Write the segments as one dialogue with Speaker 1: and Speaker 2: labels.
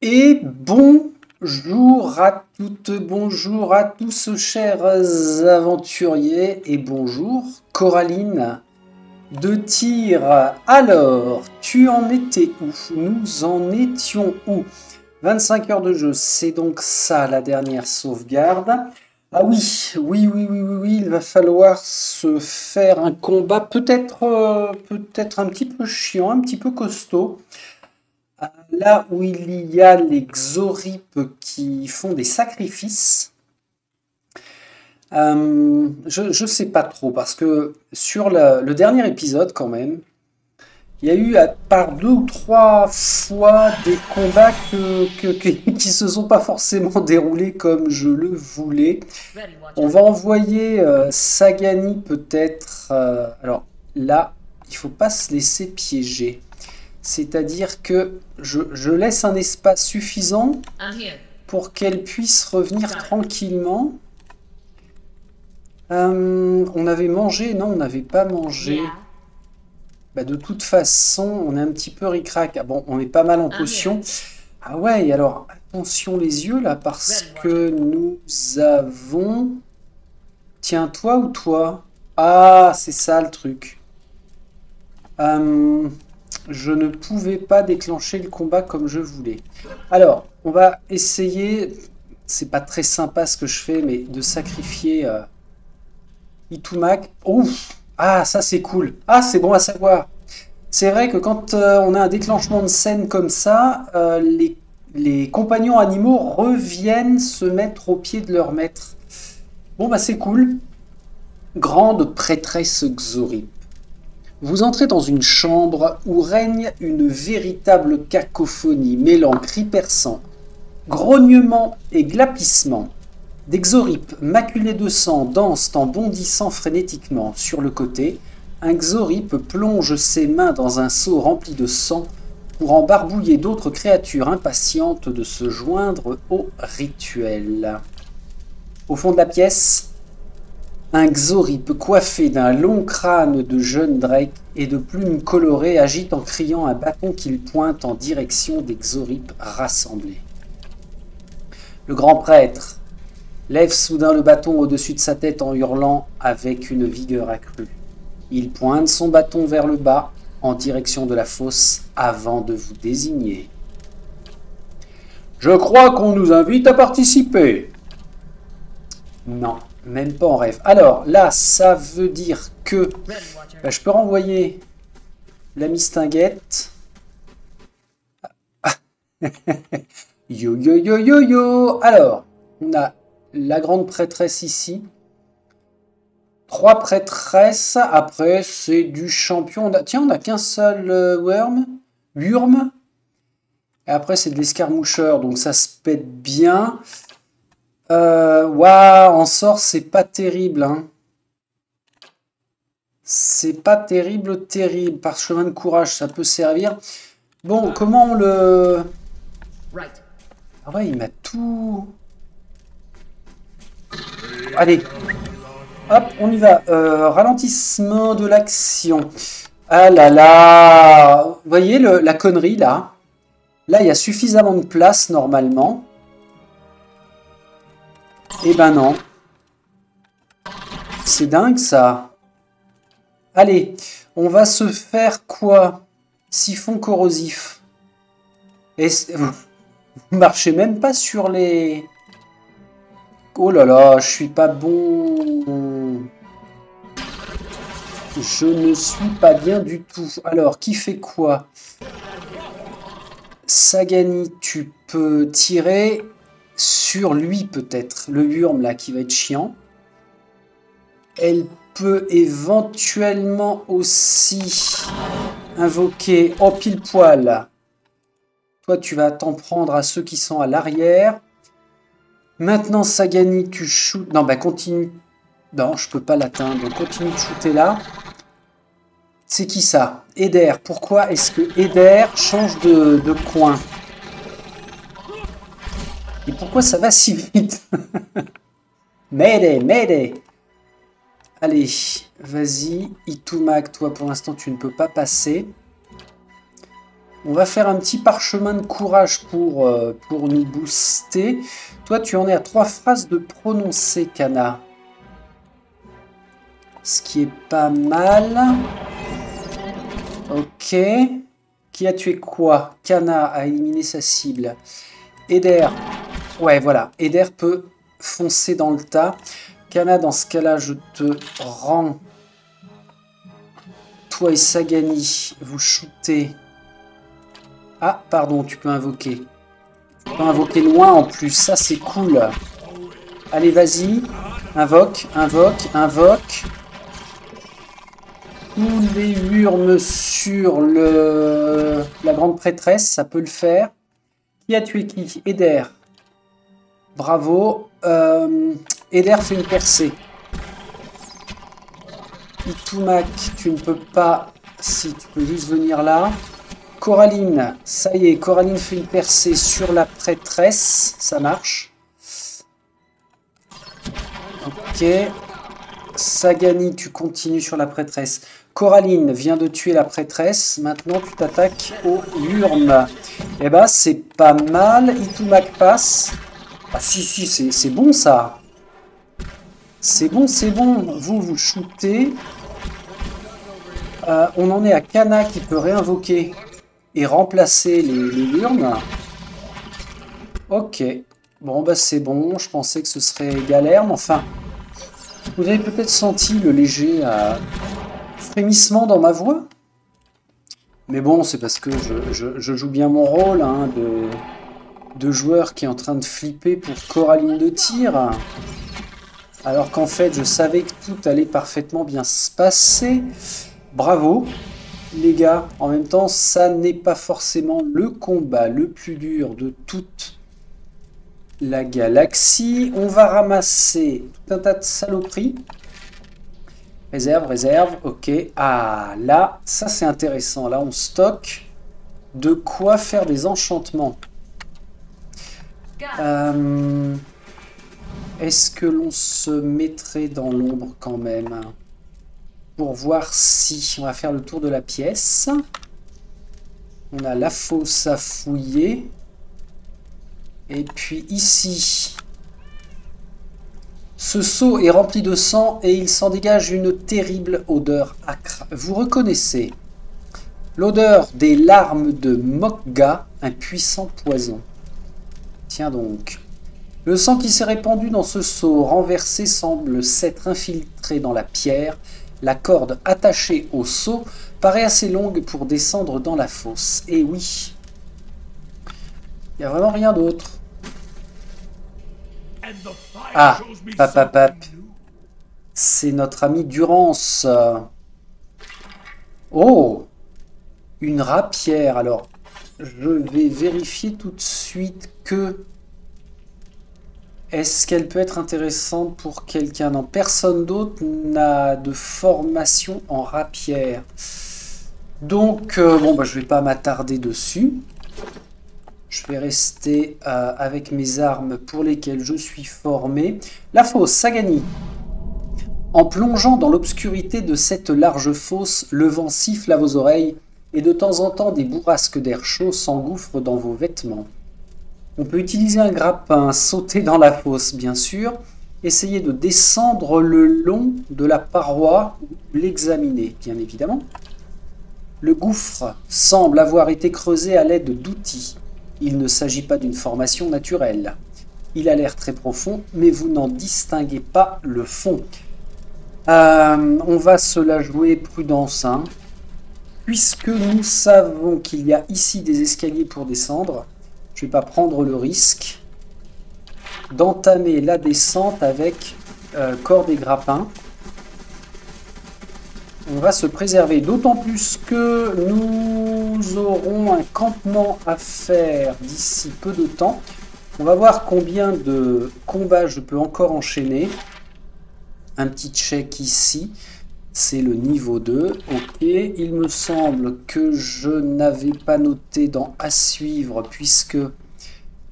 Speaker 1: Et bonjour à toutes, bonjour à tous, chers aventuriers, et bonjour Coraline de Tyr. Alors, tu en étais où? Nous en étions où? 25 heures de jeu, c'est donc ça la dernière sauvegarde. Ah oui, oui, il va falloir se faire un combat peut-être un petit peu chiant, un petit peu costaud. Là où il y a les Xoripes qui font des sacrifices, je sais pas trop parce que sur le dernier épisode quand même, il y a eu par deux ou trois fois des combats qui se sont pas forcément déroulés comme je le voulais. On va envoyer Sagani peut-être. Alors là, il faut pas se laisser piéger. C'est-à-dire que je laisse un espace suffisant pour qu'elle puisse revenir tranquillement. On avait mangé? Non, on n'avait pas mangé. Bah, de toute façon, on est un petit peu ric-rac. Ah bon, on est pas mal en potion. Ah ouais, alors attention les yeux là, parce que nous avons... Tiens, toi ou toi? Ah, c'est ça le truc. Euh, je ne pouvais pas déclencher le combat comme je voulais. Alors, on va essayer, c'est pas très sympa ce que je fais, mais de sacrifier Itumak. Ouf! Ah, ça c'est cool. Ah, c'est bon à savoir. C'est vrai que quand on a un déclenchement de scène comme ça, les compagnons animaux reviennent se mettre au pied de leur maître. Bon, bah c'est cool. Grande prêtresse Xorip. Vous entrez dans une chambre où règne une véritable cacophonie mêlant cris perçants, grognements et glapissements. Des Xoripes maculés de sang dansent en bondissant frénétiquement. Sur le côté, un Xoripe plonge ses mains dans un seau rempli de sang pour en barbouiller d'autres créatures impatientes de se joindre au rituel. Au fond de la pièce, un Xoripe coiffé d'un long crâne de jeune Drake et de plumes colorées agite en criant un bâton qu'il pointe en direction des Xoripes rassemblés. Le grand prêtre lève soudain le bâton au-dessus de sa tête en hurlant avec une vigueur accrue. Il pointe son bâton vers le bas en direction de la fosse avant de vous désigner. Je crois qu'on nous invite à participer. Non, même pas en rêve. Alors là, ça veut dire que je peux renvoyer la mistinguette. Yo yo yo yo yo. Alors, on a la grande prêtresse ici. 3 prêtresses. Après, c'est du champion. Tiens, on n'a qu'un seul Wurm. Et après, c'est de l'escarmoucheur. Donc, ça se pète bien. Waouh, en sort, c'est pas terrible. Hein. C'est pas terrible. Parchemin de courage, ça peut servir. Bon, comment on le... Ah ouais, il m'a tout... Allez. Hop, on y va. Ralentissement de l'action. Ah là là. Vous voyez la connerie là? Là, il y a suffisamment de place normalement. Eh ben non. C'est dingue ça. Allez, on va se faire quoi? Siphon corrosif. Et vous marchez même pas sur les... Oh là là, je suis pas bon. Je ne suis pas bien du tout. Alors, qui fait quoi? Sagani, tu peux tirer sur lui peut-être. Le Wurm là qui va être chiant. Elle peut éventuellement aussi invoquer... Oh, pile poil. Toi, tu vas t'en prendre à ceux qui sont à l'arrière. Maintenant, Sagani, tu shootes... Non, bah continue. Non, je peux pas l'atteindre. Donc continue de shooter là. C'est qui ça? Eder. Pourquoi est-ce que Eder change de coin? Et pourquoi ça va si vite? M'aider. Allez, vas-y. Itumak, toi pour l'instant tu ne peux pas passer. On va faire un petit parchemin de courage pour nous booster. Toi, tu en es à 3 phrases de prononcer, Kana. Ce qui est pas mal. Ok. Qui a tué quoi? Kana a éliminé sa cible. Eder. Ouais, voilà. Eder peut foncer dans le tas. Kana, dans ce cas-là, je te rends. Toi et Sagani, vous shootez. Ah, pardon, tu peux invoquer. Tu peux invoquer loin en plus, ça c'est cool. Allez, vas-y. Invoque, invoque, invoque. Tous les hurles sur la grande prêtresse, ça peut le faire. Qui a tué qui? Eder. Bravo. Eder fait une percée. Itumak, tu ne peux pas. Si, tu peux juste venir là. Coraline, ça y est, Coraline fait une percée sur la prêtresse. Ça marche. Ok. Sagani, tu continues sur la prêtresse. Coraline vient de tuer la prêtresse. Maintenant, tu t'attaques aux urnes. Eh ben, c'est pas mal. Itumak passe. Ah si, si, c'est bon ça. C'est bon, c'est bon. Vous shootez. On en est à Kana qui peut réinvoquer et remplacer les urnes. Ok. Bon, bah c'est bon. Je pensais que ce serait galère, mais enfin... Vous avez peut-être senti le léger frémissement dans ma voix. Mais bon, c'est parce que je joue bien mon rôle hein, de joueur qui est en train de flipper pour Coraline de tir. Alors qu'en fait, je savais que tout allait parfaitement bien se passer. Bravo, les gars. En même temps, ça n'est pas forcément le combat le plus dur de toute la galaxie. On va ramasser tout un tas de saloperies. Réserve, réserve, ok. Ah, là, ça c'est intéressant. Là, on stocke de quoi faire des enchantements. Est-ce que l'on se mettrait dans l'ombre quand même? Pour voir si... On va faire le tour de la pièce. On a la fosse à fouiller. Et puis ici... Ce seau est rempli de sang et il s'en dégage une terrible odeur âcre. Vous reconnaissez l'odeur des larmes de Mokga, un puissant poison. Tiens donc. Le sang qui s'est répandu dans ce seau renversé semble s'être infiltré dans la pierre. La corde attachée au seau paraît assez longue pour descendre dans la fosse. Et oui, il n'y a vraiment rien d'autre. Ah, papapap. C'est notre ami Durance. Oh, une rapière. Alors, je vais vérifier tout de suite que... Est-ce qu'elle peut être intéressante pour quelqu'un? Non, personne d'autre n'a de formation en rapière. Donc, bon, bah, je vais pas m'attarder dessus. Je vais rester avec mes armes pour lesquelles je suis formé. La fosse, Sagani. En plongeant dans l'obscurité de cette large fosse, le vent siffle à vos oreilles et de temps en temps des bourrasques d'air chaud s'engouffrent dans vos vêtements. On peut utiliser un grappin, sauter dans la fosse bien sûr, essayer de descendre le long de la paroi ou l'examiner bien évidemment. Le gouffre semble avoir été creusé à l'aide d'outils. Il ne s'agit pas d'une formation naturelle. Il a l'air très profond, mais vous n'en distinguez pas le fond. On va se la jouer prudence, hein. Puisque nous savons qu'il y a ici des escaliers pour descendre, je ne vais pas prendre le risque d'entamer la descente avec corde et grappin. On va se préserver, d'autant plus que nous aurons un campement à faire d'ici peu de temps. On va voir combien de combats je peux encore enchaîner. Un petit check ici, c'est le niveau 2. Ok, il me semble que je n'avais pas noté dans à suivre puisque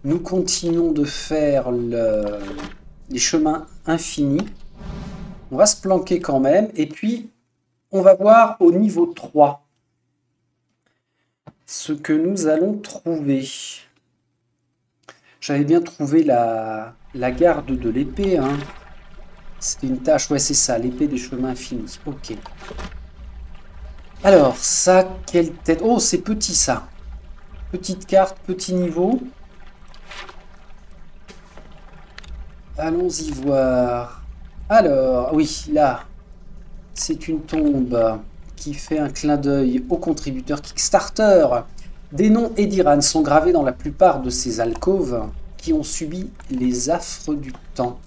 Speaker 1: nous continuons de faire les chemins infinis. On va se planquer quand même et puis... On va voir au niveau 3. ce que nous allons trouver. J'avais bien trouvé la garde de l'épée, hein. C'était une tâche, ouais c'est ça, l'épée des chemins infinis. Ok. Alors, ça, quelle tête... Oh, c'est petit ça. Petite carte, petit niveau. Allons-y voir. Alors, oui, là, c'est une tombe qui fait un clin d'œil aux contributeurs Kickstarter. Des noms Ediran sont gravés dans la plupart de ces alcôves qui ont subi les affres du temps.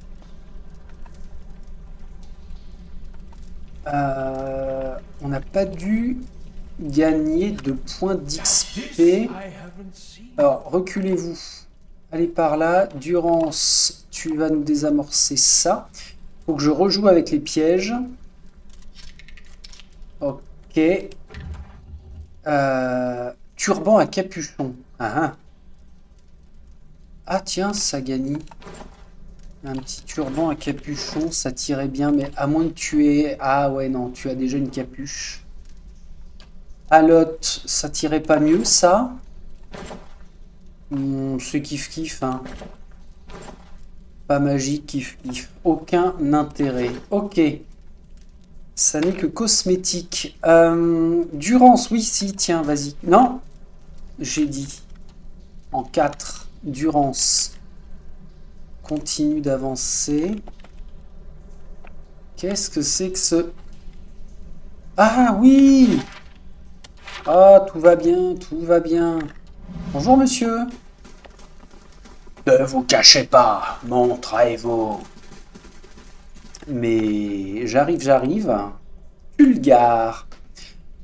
Speaker 1: On n'a pas dû gagner de points d'XP. Alors, reculez-vous. Allez par là. Durance, tu vas nous désamorcer ça. Faut que je rejoue avec les pièges. Ok. Turban à capuchon. Ah tiens, Sagani. Un petit turban à capuchon, ça tirait bien, mais à moins que tu aies... Ah ouais, non, tu as déjà une capuche. Alotte, ça tirait pas mieux, ça? C'est kiff-kiff, hein. Pas magique, kiff-kiff. Aucun intérêt. Ok. Ça n'est que cosmétique. Durance, oui, si, tiens, vas-y. Non, j'ai dit. En 4. Durance. Continue d'avancer. Qu'est-ce que c'est que ce... Ah oui! Ah, tout va bien, tout va bien. Bonjour, monsieur. Ne vous cachez pas, montrez-vous. Mais j'arrive. Pulgar.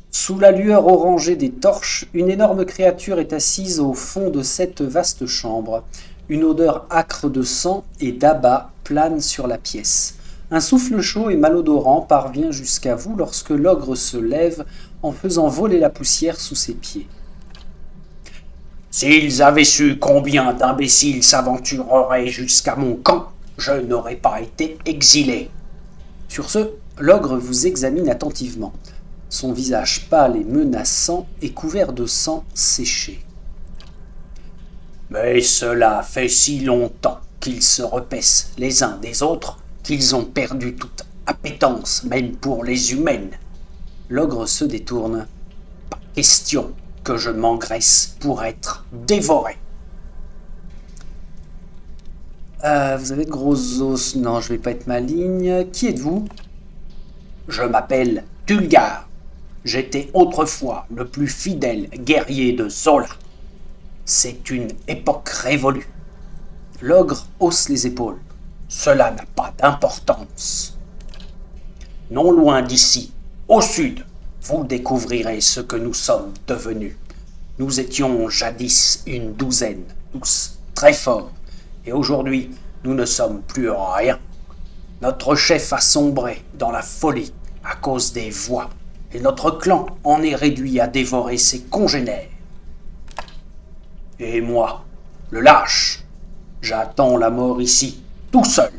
Speaker 1: Sous la lueur orangée des torches, une énorme créature est assise au fond de cette vaste chambre. Une odeur âcre de sang et d'abat plane sur la pièce. Un souffle chaud et malodorant parvient jusqu'à vous lorsque l'ogre se lève en faisant voler la poussière sous ses pieds. S'ils avaient su combien d'imbéciles s'aventureraient jusqu'à mon camp, je n'aurais pas été exilé. Sur ce, l'ogre vous examine attentivement. Son visage pâle et menaçant est couvert de sang séché. Mais cela fait si longtemps qu'ils se repaissent les uns des autres qu'ils ont perdu toute appétence, même pour les humaines. L'ogre se détourne. Pas question que je m'engraisse pour être dévoré. Vous avez de gros os. Non, je vais pas être maligne. Qui êtes-vous? Je m'appelle Tulgar. J'étais autrefois le plus fidèle guerrier de Zola. C'est une époque révolue. L'ogre hausse les épaules. Cela n'a pas d'importance. Non loin d'ici, au sud, vous découvrirez ce que nous sommes devenus. Nous étions jadis une douzaine, tous très forts, et aujourd'hui, nous ne sommes plus rien. Notre chef a sombré dans la folie à cause des voix, et notre clan en est réduit à dévorer ses congénères. Et moi, le lâche, j'attends la mort ici, tout seul.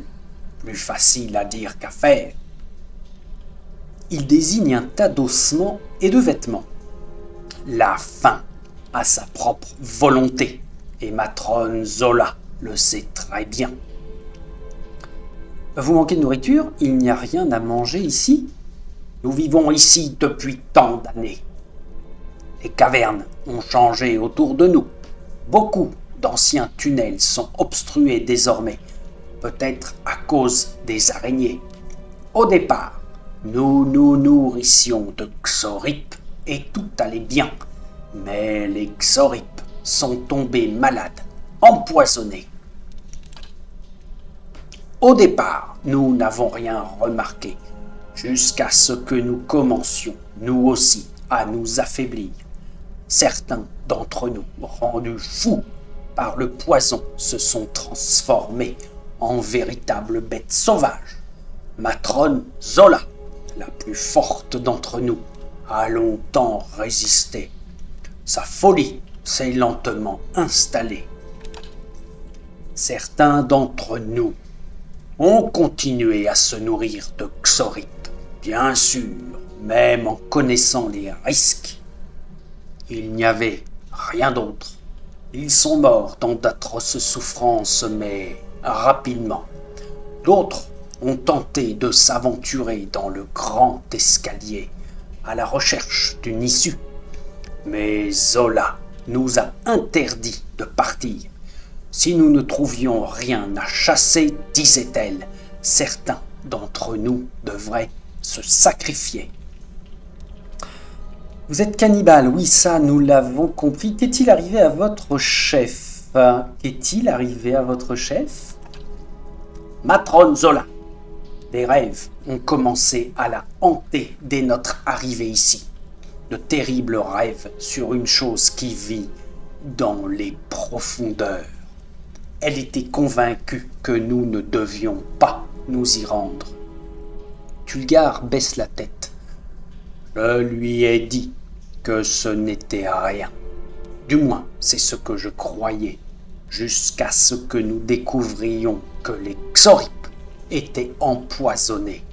Speaker 1: Plus facile à dire qu'à faire. Il désigne un tas d'ossements et de vêtements. La faim a sa propre volonté, et matrone Zola le sait très bien. Vous manquez de nourriture? Il n'y a rien à manger ici? Nous vivons ici depuis tant d'années. Les cavernes ont changé autour de nous. Beaucoup d'anciens tunnels sont obstrués désormais, peut-être à cause des araignées. Au départ, nous nous nourrissions de Xorip et tout allait bien. Mais les Xorip sont tombés malades, empoisonnés. Au départ, nous n'avons rien remarqué, jusqu'à ce que nous commencions, nous aussi, à nous affaiblir. Certains d'entre nous, rendus fous par le poison, se sont transformés en véritables bêtes sauvages. Matrone Zola, la plus forte d'entre nous, a longtemps résisté. Sa folie s'est lentement installée. Certains d'entre nous ont continué à se nourrir de Xorip, bien sûr, même en connaissant les risques. Il n'y avait rien d'autre. Ils sont morts dans d'atroces souffrances, mais rapidement. D'autres ont tenté de s'aventurer dans le grand escalier à la recherche d'une issue. Mais Zola nous a interdit de partir. Si nous ne trouvions rien à chasser, disait-elle, certains d'entre nous devraient se sacrifier. Vous êtes cannibale, oui, ça, nous l'avons compris. Qu'est-il arrivé à votre chef? Qu'est-il arrivé à votre chef? Matrone Zola. Des rêves ont commencé à la hanter dès notre arrivée ici. De terribles rêves sur une chose qui vit dans les profondeurs. Elle était convaincue que nous ne devions pas nous y rendre. Tulgar baisse la tête. Je lui ai dit que ce n'était rien. Du moins, c'est ce que je croyais, jusqu'à ce que nous découvrions que les Xorip étaient empoisonnés.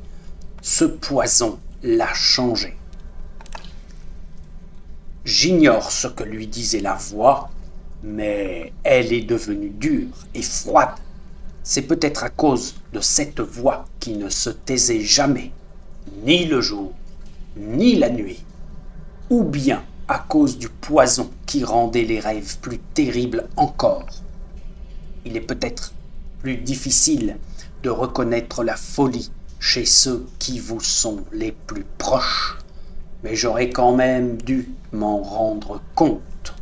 Speaker 1: Ce poison l'a changé. J'ignore ce que lui disait la voix, mais elle est devenue dure et froide. C'est peut-être à cause de cette voix qui ne se taisait jamais, ni le jour, ni la nuit, ou bien à cause du poison qui rendait les rêves plus terribles encore. Il est peut-être plus difficile de reconnaître la folie chez ceux qui vous sont les plus proches, mais j'aurais quand même dû m'en rendre compte.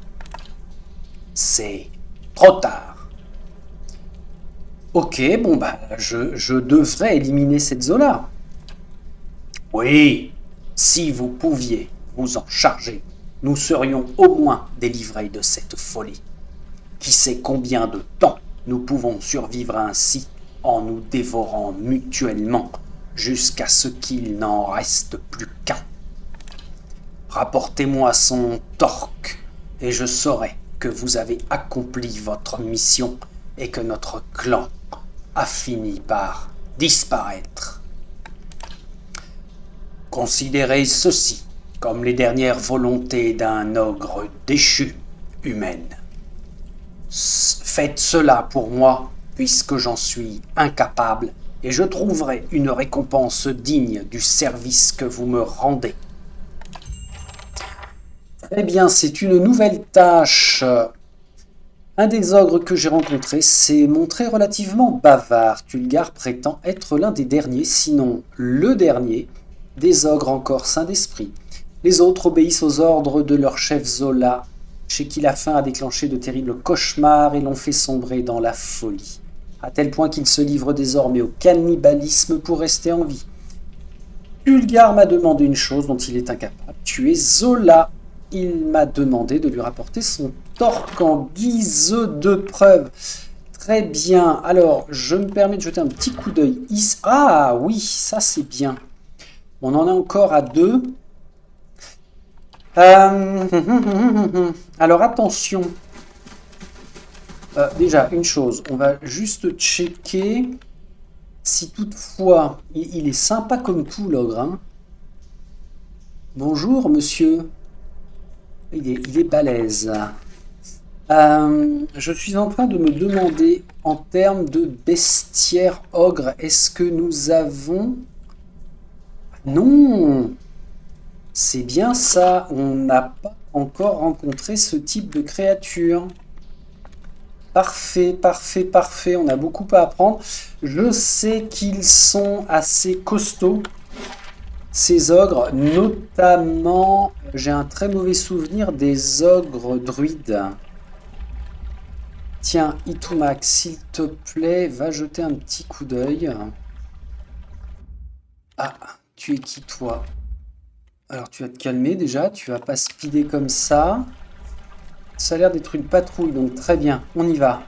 Speaker 1: C'est trop tard. Ok, bon bah, je devrais éliminer cette Zola. Oui, si vous pouviez vous en charger, nous serions au moins délivrés de cette folie. Qui sait combien de temps nous pouvons survivre ainsi en nous dévorant mutuellement jusqu'à ce qu'il n'en reste plus qu'un. Rapportez-moi son torque et je saurai que vous avez accompli votre mission et que notre clan a fini par disparaître. Considérez ceci comme les dernières volontés d'un ogre déchu humaine. Faites cela pour moi, puisque j'en suis incapable, et je trouverai une récompense digne du service que vous me rendez. Eh bien, c'est une nouvelle tâche. Un des ogres que j'ai rencontrés s'est montré relativement bavard. Tulgar prétend être l'un des derniers, sinon le dernier, des ogres encore sains d'esprit. Les autres obéissent aux ordres de leur chef Zola, chez qui la faim a déclenché de terribles cauchemars et l'ont fait sombrer dans la folie, à tel point qu'il se livre désormais au cannibalisme pour rester en vie. Tulgar m'a demandé une chose dont il est incapable, tuer Zola. Il m'a demandé de lui rapporter son torque en guise de preuve. Très bien, alors je me permets de jeter un petit coup d'œil ici. Ah oui, ça c'est bien. On en est encore à 2. Alors attention. Déjà, une chose, on va juste checker si toutefois, il est sympa comme tout l'ogre. Hein. Bonjour monsieur. Il est balèze. Je suis en train de me demander en termes de bestiaire ogre, est-ce que nous avons... Non, c'est bien ça, on n'a pas encore rencontré ce type de créature. Parfait, parfait, parfait, on a beaucoup à apprendre. Je sais qu'ils sont assez costauds, ces ogres, notamment, j'ai un très mauvais souvenir des ogres druides. Tiens, Itumak, s'il te plaît, va jeter un petit coup d'œil. Ah, tu es qui toi? Alors tu vas te calmer déjà, tu vas pas speeder comme ça. Ça a l'air d'être une patrouille, donc très bien, on y va.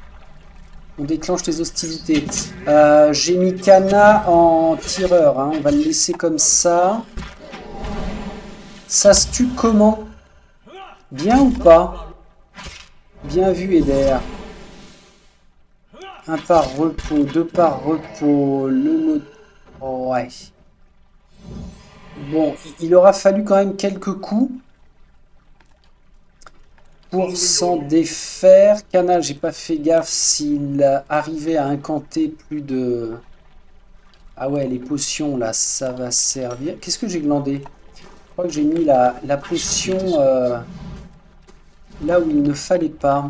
Speaker 1: On déclenche les hostilités. J'ai mis Kana en tireur, hein. On va le laisser comme ça. Ça se tue comment? Bien ou pas? Bien vu, Eder. Un par repos, deux par repos, le mot... Oh, ouais. Bon, il aura fallu quand même quelques coups. pour s'en défaire. Kana, j'ai pas fait gaffe s'il arrivait à incanter plus de... Ah ouais, les potions, là, ça va servir. Qu'est-ce que j'ai glandé? Je crois que j'ai mis la potion là où il ne fallait pas.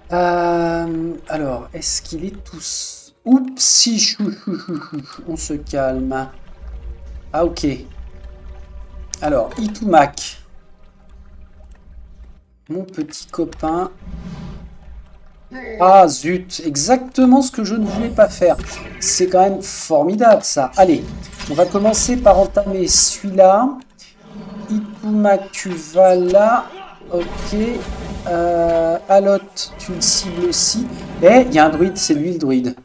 Speaker 1: Alors, est-ce qu'il est tous... Oups, si, on se calme. Ah, ok. Alors, Itumak. Mon petit copain. Ah, zut, exactement ce que je ne voulais pas faire. C'est quand même formidable, ça. Allez, on va commencer par entamer celui-là. Itumak, tu vas là. Ok. Alot, tu le cibles aussi. Eh, il y a un druide, c'est lui le druide.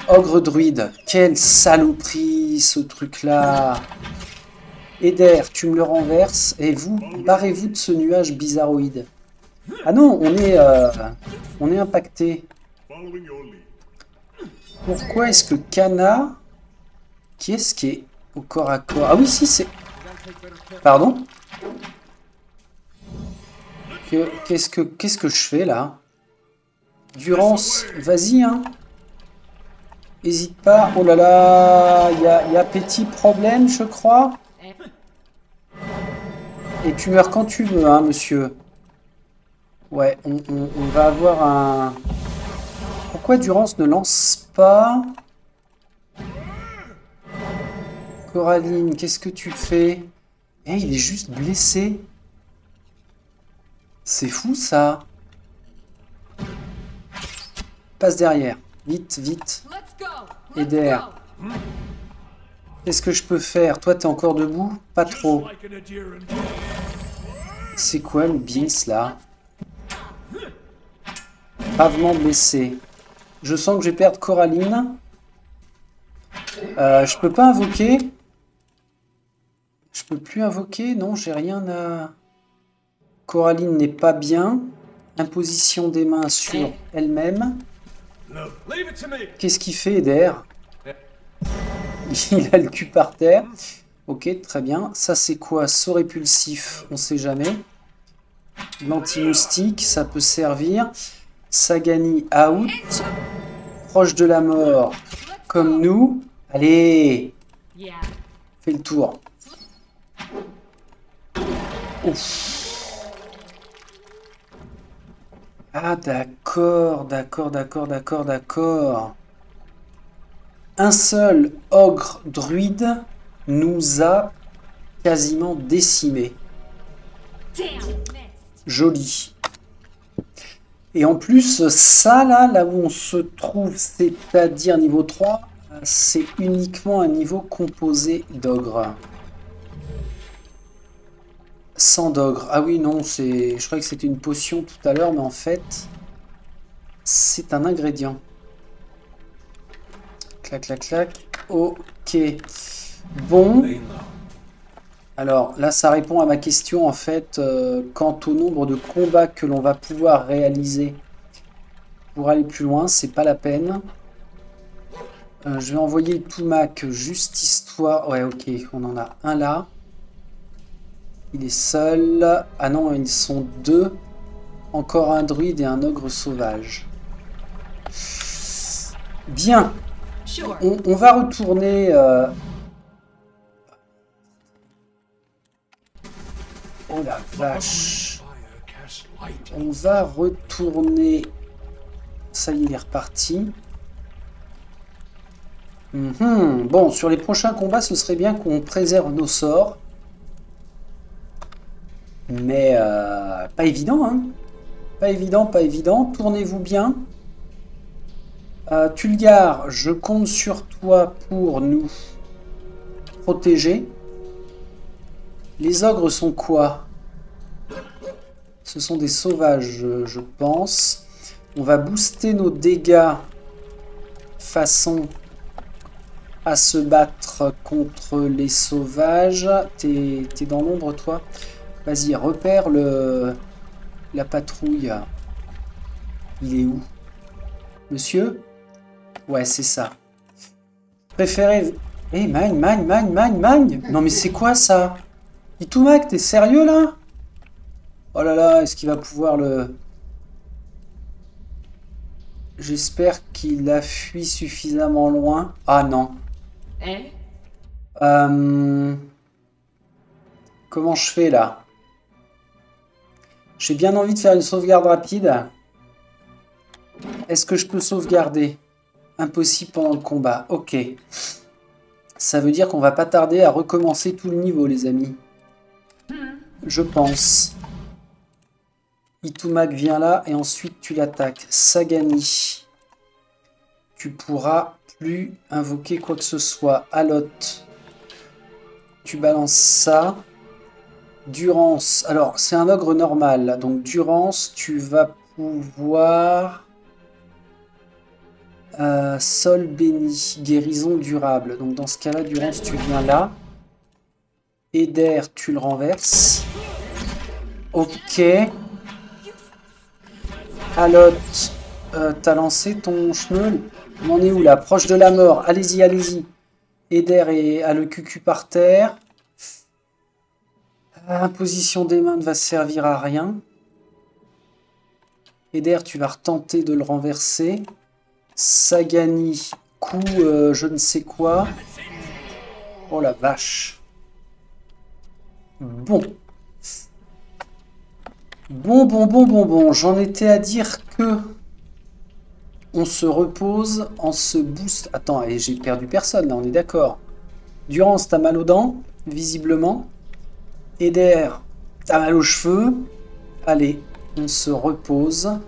Speaker 1: Ogre druide. Quelle saloperie, ce truc-là. Eder, tu me le renverses. Et vous, barrez-vous de ce nuage bizarroïde. Ah non, on est impacté. Pourquoi est-ce que Kana... Qui est-ce qui est au corps à corps? Ah oui, si, c'est... Pardon? Qu'est-ce que je fais, là? Durance, vas-y, hein. Hésite pas. Oh là là, il y a petit problème, je crois. Et tu meurs quand tu veux, hein, monsieur. Ouais, on va avoir un... Pourquoi Durance ne lance pas? Coraline, qu'est-ce que tu fais? Eh, il est juste blessé. C'est fou, ça. Passe derrière. Vite, vite. Eder. Qu'est-ce que je peux faire? Toi, t'es encore debout? Pas trop. C'est quoi le Binks, là? Gravement blessé. Je sens que je vais perdre Coraline. Je peux pas invoquer. Je peux plus invoquer. Non, j'ai rien à... Coraline n'est pas bien. Imposition des mains sur elle-même. Qu'est-ce qu'il fait, Eder? Il a le cul par terre. Ok, très bien. Ça, c'est quoi? Saut répulsif, on sait jamais. L'anti-moustique, ça peut servir. Sagani out. Proche de la mort, comme nous. Allez, fais le tour. Ouf. Ah, d'accord, d'accord, d'accord, d'accord, d'accord. Un seul ogre druide nous a quasiment décimés. Joli. Et en plus, ça, là où on se trouve, c'est-à-dire niveau 3, c'est uniquement un niveau composé d'ogres. Sans d'ogre. Ah oui, non, c'est... Je croyais que c'était une potion tout à l'heure, mais en fait, c'est un ingrédient. Clac, clac, clac. Ok. Bon. Alors, là, ça répond à ma question, en fait, quant au nombre de combats que l'on va pouvoir réaliser pour aller plus loin, c'est pas la peine. Je vais envoyer Tumak juste histoire... Ouais, ok, on en a un là. Il est seul. Ah non, ils sont deux. Encore un druide et un ogre sauvage. Bien. On va retourner... Oh la vache. On va retourner... Ça y est, il est reparti. Bon, sur les prochains combats, ce serait bien qu'on préserve nos sorts. Mais pas évident, hein. Pas évident, pas évident. Tournez-vous bien. Tulgar, je compte sur toi pour nous protéger. Les ogres sont quoi? Ce sont des sauvages, je pense. On va booster nos dégâts façon à se battre contre les sauvages. T'es dans l'ombre, toi? Vas-y, repère la patrouille. Il est où? Monsieur? Ouais, c'est ça. Préférez... Eh, magne. Non, mais c'est quoi, ça? Itumak, t'es sérieux, là? Oh là là, est-ce qu'il va pouvoir le... J'espère qu'il a fui suffisamment loin. Ah non. Euh, Comment je fais là? J'ai bien envie de faire une sauvegarde rapide. Est-ce que je peux sauvegarder? Impossible pendant le combat. Ok. Ça veut dire qu'on va pas tarder à recommencer tout le niveau, les amis. Je pense. Itumak vient là et ensuite tu l'attaques. Sagani. Tu pourras plus invoquer quoi que ce soit. Alot. Tu balances ça. Durance. Alors, c'est un ogre normal. Donc, Durance, tu vas pouvoir... Sol béni. Guérison durable. Donc, dans ce cas-là, Durance, tu viens là. Eder, tu le renverses. Ok. Alot, t'as lancé ton cheneul. On en est où là? Proche de la mort. Allez-y, allez-y. Eder a le cucu par terre. Imposition des mains ne va servir à rien. Eder, tu vas retenter de le renverser. Sagani, coup je ne sais quoi. Oh la vache. Bon. Bon. J'en étais à dire que on se repose, on se booste. Attends, et j'ai perdu personne là, on est d'accord. Durance, t'as mal aux dents, visiblement. Eder, t'as mal aux cheveux. Allez, on se repose.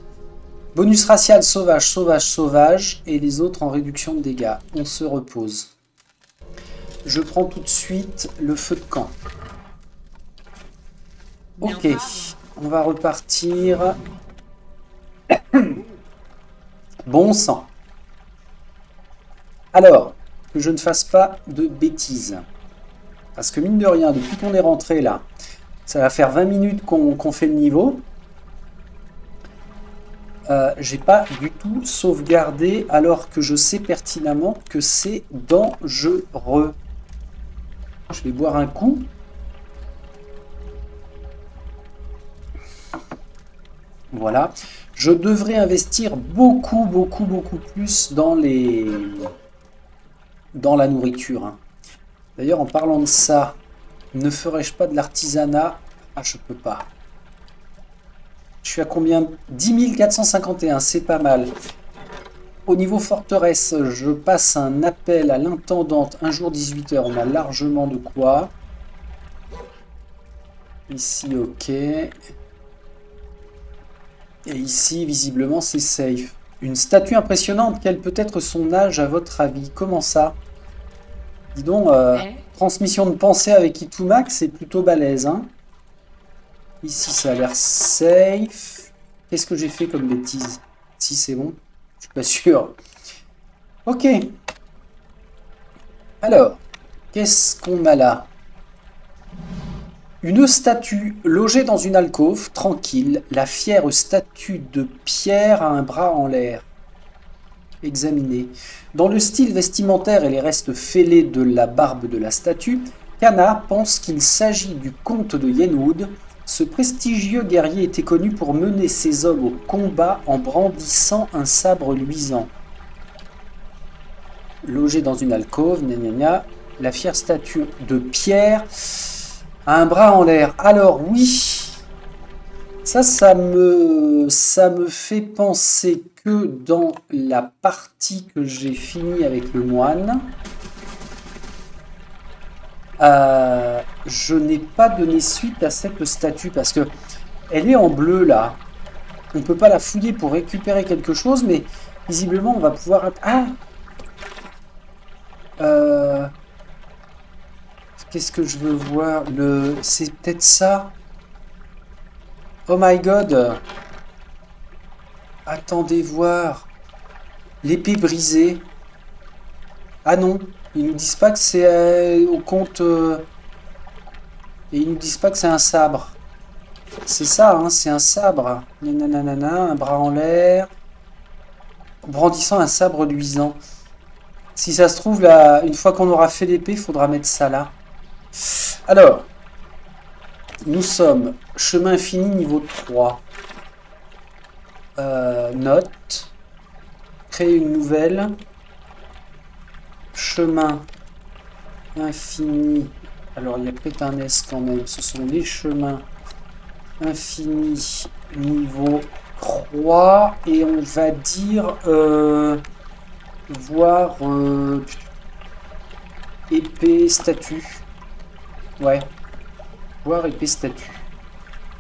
Speaker 1: Bonus racial, sauvage. Et les autres en réduction de dégâts. On se repose. Je prends tout de suite le feu de camp. Ok, on va repartir. Bon sang. Alors, que je ne fasse pas de bêtises. Parce que mine de rien, depuis qu'on est rentré là, ça va faire 20 minutes qu'on fait le niveau. J'ai pas du tout sauvegardé alors que je sais pertinemment que c'est dangereux. Je vais boire un coup. Voilà. Je devrais investir beaucoup plus dans la nourriture. Hein. D'ailleurs, en parlant de ça, ne ferais-je pas de l'artisanat? Ah, je peux pas. Je suis à combien? 10 451, c'est pas mal. Au niveau forteresse, je passe un appel à l'intendante, un jour 18 h. On a largement de quoi. Ici, ok. Et ici, visiblement, c'est safe. Une statue impressionnante. Quel peut être son âge à votre avis? Comment ça? Dis donc, transmission de pensée avec Itumak, c'est plutôt balèze. Hein. Ici, ça a l'air safe. Qu'est-ce que j'ai fait comme bêtise? Si, c'est bon. Je suis pas sûr. Ok. Alors, qu'est-ce qu'on a là? Une statue logée dans une alcôve, tranquille. La fière statue de pierre a un bras en l'air. Examiner. Dans le style vestimentaire et les restes fêlés de la barbe de la statue, Kana pense qu'il s'agit du comte de Yenwood. Ce prestigieux guerrier était connu pour mener ses hommes au combat en brandissant un sabre luisant. Logé dans une alcôve, la fière statue de pierre a un bras en l'air. Alors oui, ça me fait penser que dans la partie que j'ai finie avec le moine, je n'ai pas donné suite à cette statue parce que elle est en bleu là. On peut pas la fouiller pour récupérer quelque chose, mais visiblement on va pouvoir... Ah, qu'est-ce que je veux voir? C'est peut-être ça. Oh my god. Attendez voir. L'épée brisée. Ah non. Ils nous disent pas que c'est au compte... Et ils nous disent pas que c'est un sabre. C'est ça, hein, c'est un sabre. Nanana, un bras en l'air. Brandissant un sabre luisant. Si ça se trouve, là, une fois qu'on aura fait l'épée, il faudra mettre ça là. Alors, Nous sommes chemin infini niveau 3. Note. Créer une nouvelle. Chemin infini. Alors il y a peut-être un S quand même. Ce sont les chemins infinis niveau 3. Et on va dire voir épée statue. Ouais. Voir épée statue.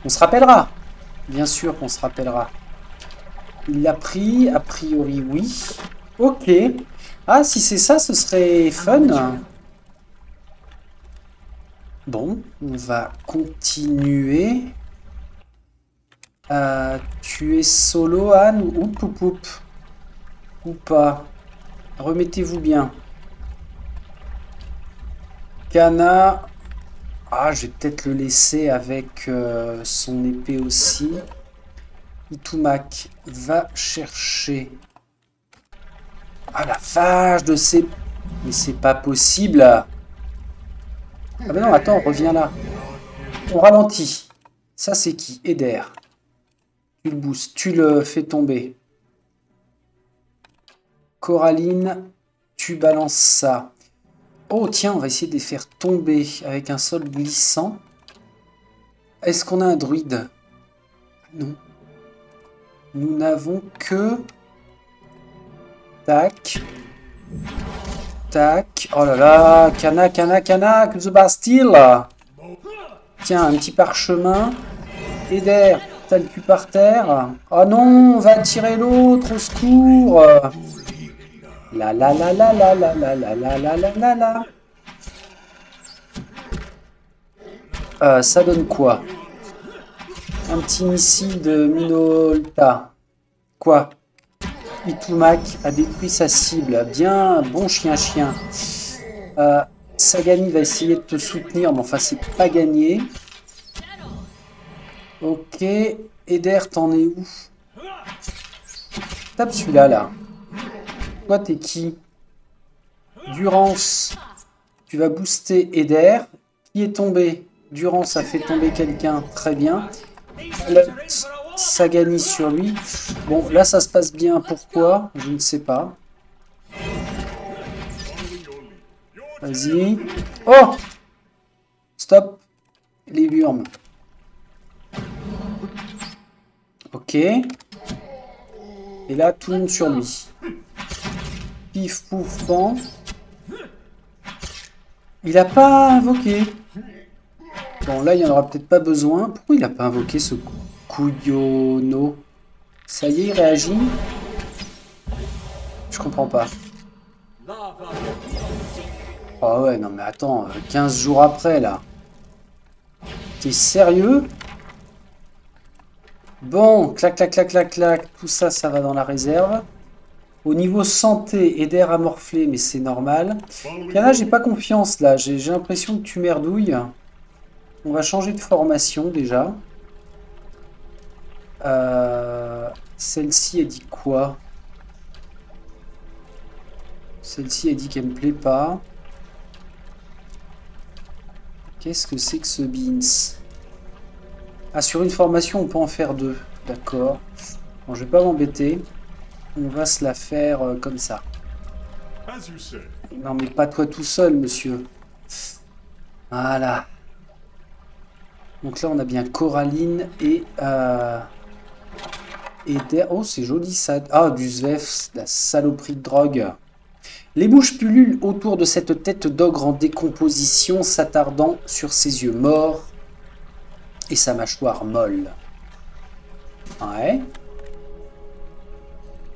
Speaker 1: On se rappellera. Bien sûr qu'on se rappellera. Il l'a pris. A priori, oui. Ok. Ah, si c'est ça, ce serait fun. Bon, on va continuer. Tu es solo, Anne, ou pas? Remettez-vous bien. Kana. Ah, je vais peut-être le laisser avec son épée aussi. Itumak va chercher. Ah la vache de ces... Mais c'est pas possible. Ah ben non, attends, reviens là. On ralentit. Ça c'est qui? Eder. Tu le boostes, tu le fais tomber. Coraline, tu balances ça. Oh tiens, on va essayer de les faire tomber avec un sol glissant. Est-ce qu'on a un druide? Non. Nous n'avons que... Tac. Tac. Oh là là. Kana, que the Bastille. Tiens, un petit parchemin. Eder, t'as le cul par terre. Oh non, on va tirer l'autre, au secours. La la la la la la la la la la la la la. Ça donne quoi? Un petit missile de Minolta. Quoi? Itumak a détruit sa cible. Bien, bon chien. Sagani va essayer de te soutenir, mais enfin c'est pas gagné. Ok. Eder, t'en es où? Tape celui-là, là. Toi, t'es qui? Durance. Tu vas booster Eder. Qui est tombé? Durance a fait tomber quelqu'un. Très bien. Sagani sur lui. Bon, là, ça se passe bien. Pourquoi? Je ne sais pas. Vas-y. Oh! Stop. Les burmes. Ok. Et là, tout le monde sur lui. Pif, pouf, pan. Il n'a pas invoqué. Bon, là, il n'y en aura peut-être pas besoin. Pourquoi il n'a pas invoqué ce Kuyono? Ça y est, il réagit? Je comprends pas. Ah ouais, non mais attends, 15 jours après, là. T'es sérieux? Bon, clac. Tout ça, ça va dans la réserve. Au niveau santé, Eder a morflé, mais c'est normal. Kana, j'ai pas confiance, là. J'ai l'impression que tu merdouilles. On va changer de formation, déjà. Celle-ci, elle dit quoi? Celle-ci, elle dit qu'elle me plaît pas. Qu'est-ce que c'est que ce Beans? Ah, sur une formation, on peut en faire deux. D'accord. Bon, je vais pas m'embêter. On va se la faire comme ça. Non, mais pas toi tout seul, monsieur. Voilà. Donc là, on a bien Coraline et... Oh, c'est joli ça. Ah, du Zvef, la saloperie de drogue. Les mouches pullulent autour de cette tête d'ogre en décomposition, s'attardant sur ses yeux morts et sa mâchoire molle. Ouais.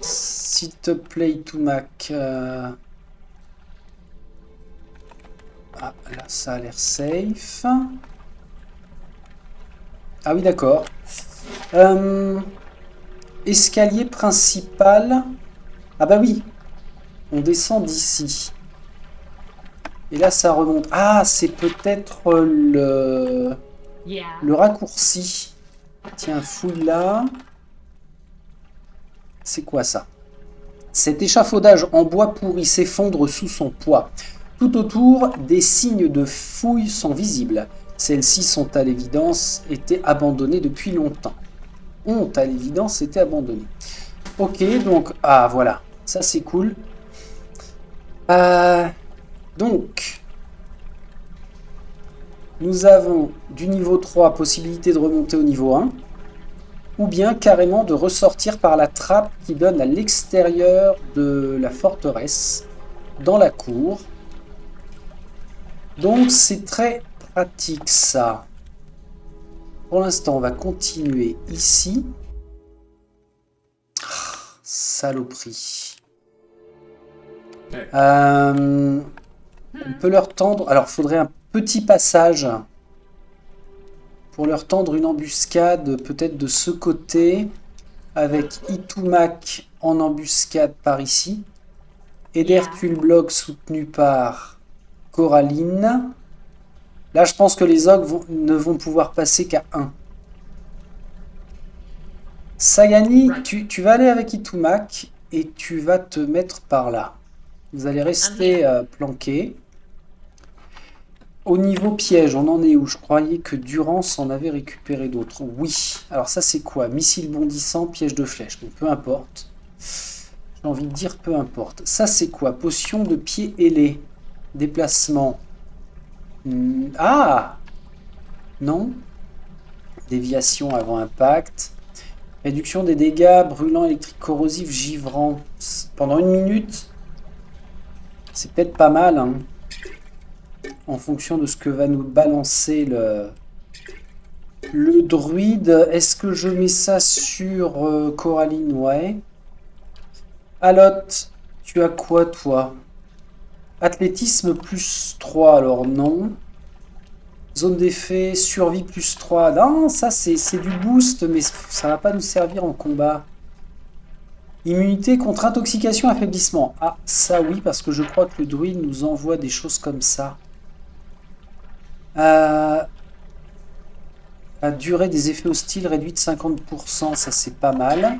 Speaker 1: S'il te plaît, Itumak. Ah, là, ça a l'air safe. Ah oui, d'accord. Escalier principal. Ah bah oui. On descend d'ici. Et là, ça remonte. Ah, c'est peut-être le raccourci. Tiens, fouille là. C'est quoi ça? Cet échafaudage en bois pourri s'effondre sous son poids. Tout autour, des signes de fouilles sont visibles. Celles-ci sont à l'évidence été abandonnées depuis longtemps. Ont à l'évidence été abandonnées. Ok, donc, ah voilà, ça c'est cool. Donc, nous avons du niveau 3, possibilité de remonter au niveau 1, ou bien carrément de ressortir par la trappe qui donne à l'extérieur de la forteresse, dans la cour. Donc c'est très pratique ça. Pour l'instant, on va continuer ici. Ah, saloperie. On peut leur tendre... Alors, il faudrait un petit passage pour leur tendre une embuscade, peut-être de ce côté, avec Itumak en embuscade par ici. Et d'Hercule Block soutenu par Coraline. Là, je pense que les ogres ne vont pouvoir passer qu'à 1. Sagani, tu vas aller avec Itumak et tu vas te mettre par là. Vous allez rester planqués. Au niveau piège, on en est où? Je croyais que Durance en avait récupéré d'autres. Oui. Alors ça, c'est quoi? Missile bondissant, piège de flèche. Donc peu importe. J'ai envie de dire peu importe. Ça, c'est quoi? Potion de pied ailé. Déplacement. Ah! Non. Déviation avant impact. Réduction des dégâts, brûlant, électrique, corrosif, givrant. Pendant 1 minute, c'est peut-être pas mal, hein, en fonction de ce que va nous balancer le druide. Est-ce que je mets ça sur Coraline? Ouais. Alotte, tu as quoi, toi? Athlétisme plus 3, alors non. Zone d'effet, survie plus 3. Non, ça c'est du boost, mais ça va pas nous servir en combat. Immunité contre intoxication, affaiblissement. Ah, ça oui, parce que je crois que le druide nous envoie des choses comme ça. La durée des effets hostiles réduite de 50%, ça c'est pas mal.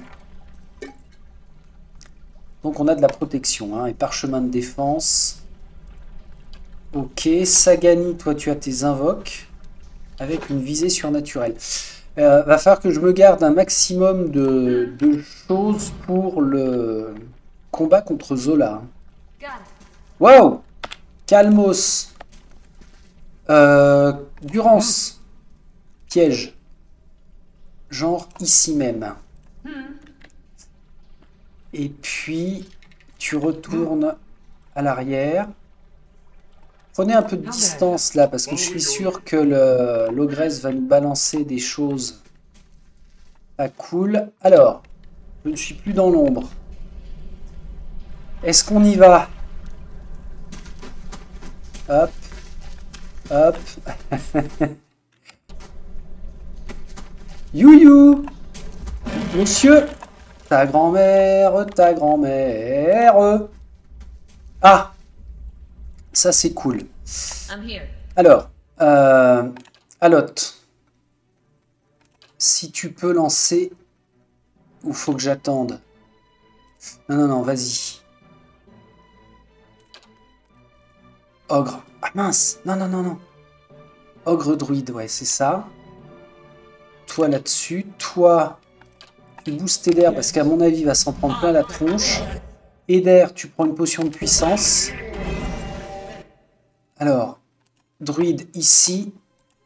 Speaker 1: Donc on a de la protection, hein, et parchemin de défense. Ok, Sagani, toi tu as tes invoques, avec une visée surnaturelle. Va falloir que je me garde un maximum de choses pour le combat contre Zola. Wow! Calmos. Durance. Piège. Genre ici même. Et puis, tu retournes à l'arrière. Prenez un peu de distance là, parce que je suis sûr que l'ogresse va nous balancer des choses pas cool. Alors, je ne suis plus dans l'ombre. Est-ce qu'on y va? Hop. Hop. Youyou. Monsieur. Ta grand-mère, ta grand-mère. Ah. Ça, c'est cool. Alors, Alotte, si tu peux lancer, ou faut que j'attende? Non, non, non, vas-y. Ogre. Ah mince, non, non, non, non. Ogre druide, ouais, c'est ça. Toi là-dessus, toi, tu boostes Eder, parce qu'à mon avis, il va s'en prendre plein la tronche. Eder, tu prends une potion de puissance. Alors, druide ici,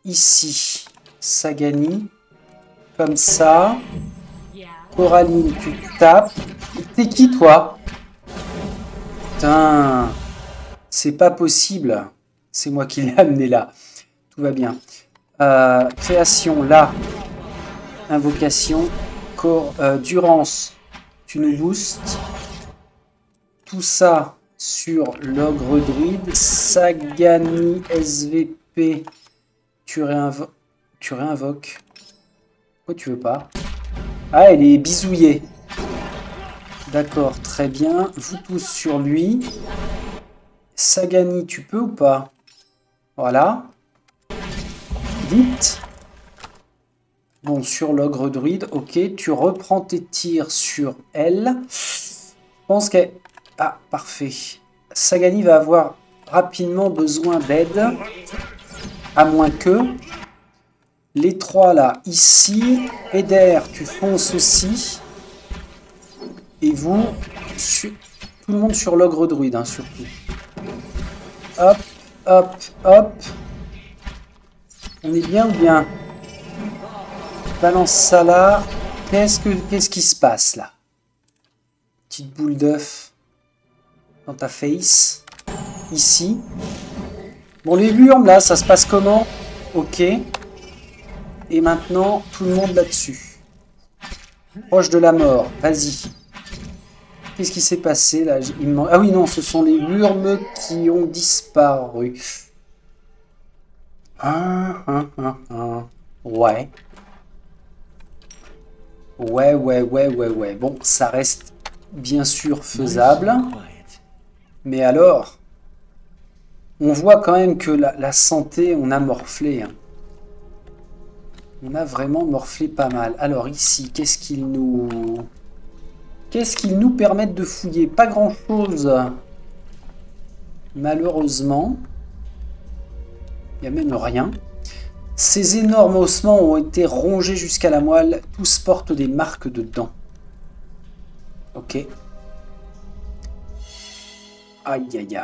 Speaker 1: ici, Sagani, comme ça. Coraline, tu tapes. T'es qui, toi? Putain, c'est pas possible. C'est moi qui l'ai amené là. Tout va bien. Création, là. Invocation. Durance, tu nous boostes. Tout ça sur l'ogre druide. Sagani SVP, tu réinvoques. Pourquoi tu veux pas? Ah, elle est bisouillée. D'accord, très bien. Vous tous sur lui. Sagani, tu peux ou pas? Voilà. Vite. Bon, sur l'ogre druide, ok. Tu reprends tes tirs sur elle. Je pense qu'elle... Ah, parfait. Sagani va avoir rapidement besoin d'aide. À moins que... Les trois là, ici. Eder, tu fonces aussi. Et vous, tout le monde sur l'ogre druide, hein, surtout. Hop, hop, hop. On est bien ou bien? Balance ça là. Qu'est-ce qui se passe là? Petite boule d'œuf dans ta face. Ici. Bon, les hurles là, ça se passe comment? Ok. Et maintenant, tout le monde là-dessus. Proche de la mort. Vas-y. Qu'est-ce qui s'est passé là? Ah oui, non, ce sont les Wurms qui ont disparu. Ouais. Ouais. Bon, ça reste bien sûr faisable. Mais alors, on voit quand même que la santé, on a morflé. Hein. On a vraiment morflé pas mal. Alors ici, qu'est-ce qu'ils nous permettent de fouiller? Pas grand-chose. Malheureusement. Il n'y a même rien. Ces énormes ossements ont été rongés jusqu'à la moelle. Tous portent des marques de dents. Ok. Aïe aïe aïe.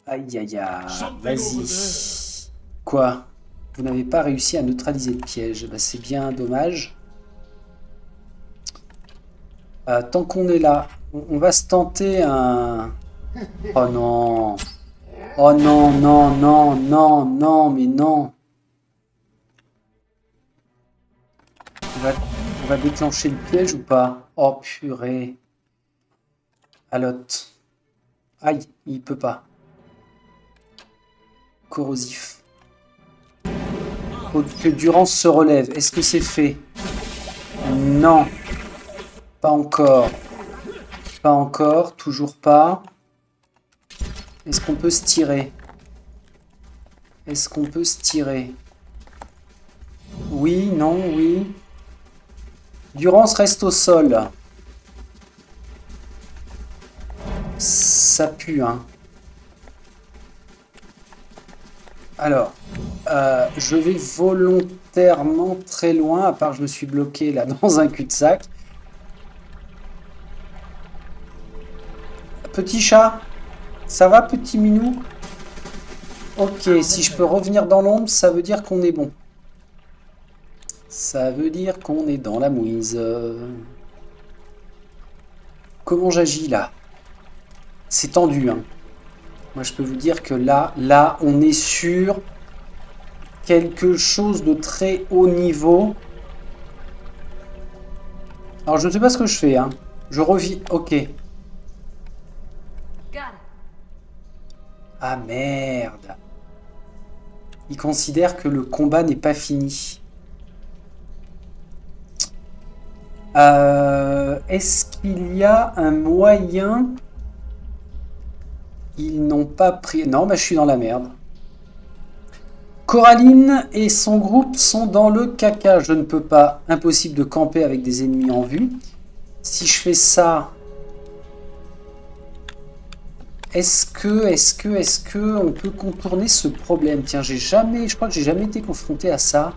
Speaker 1: Aïe aïe aïe. Vas-y. Quoi? Vous n'avez pas réussi à neutraliser le piège. Bah, c'est bien dommage. Tant qu'on est là, on va se tenter un... Oh non. Oh non, mais non. On va déclencher le piège ou pas? Oh purée. Alotte. Aïe, il peut pas. Corrosif. Faut que Durance se relève. Est-ce que c'est fait? Non. Pas encore. Pas encore. Toujours pas. Est-ce qu'on peut se tirer? Est-ce qu'on peut se tirer? Oui, non, oui. Durance reste au sol. Ça pue, hein. Alors, je vais volontairement très loin, à part que je me suis bloqué là dans un cul-de-sac. Petit chat, ça va, petit minou? Ok, si je peux revenir dans l'ombre, ça veut dire qu'on est bon. Ça veut dire qu'on est dans la mouise. Comment j'agis là? C'est tendu, hein. Moi, je peux vous dire que là, on est sur quelque chose de très haut niveau. Alors, je ne sais pas ce que je fais, hein. Je revis. Ok. Ah, merde. Il considère que le combat n'est pas fini. Est-ce qu'il y a un moyen... Ils n'ont pas pris... Non, bah, je suis dans la merde. Coraline et son groupe sont dans le caca. Je ne peux pas. Impossible de camper avec des ennemis en vue. Si je fais ça... Est-ce que on peut contourner ce problème? Tiens, je crois que j'ai jamais été confronté à ça.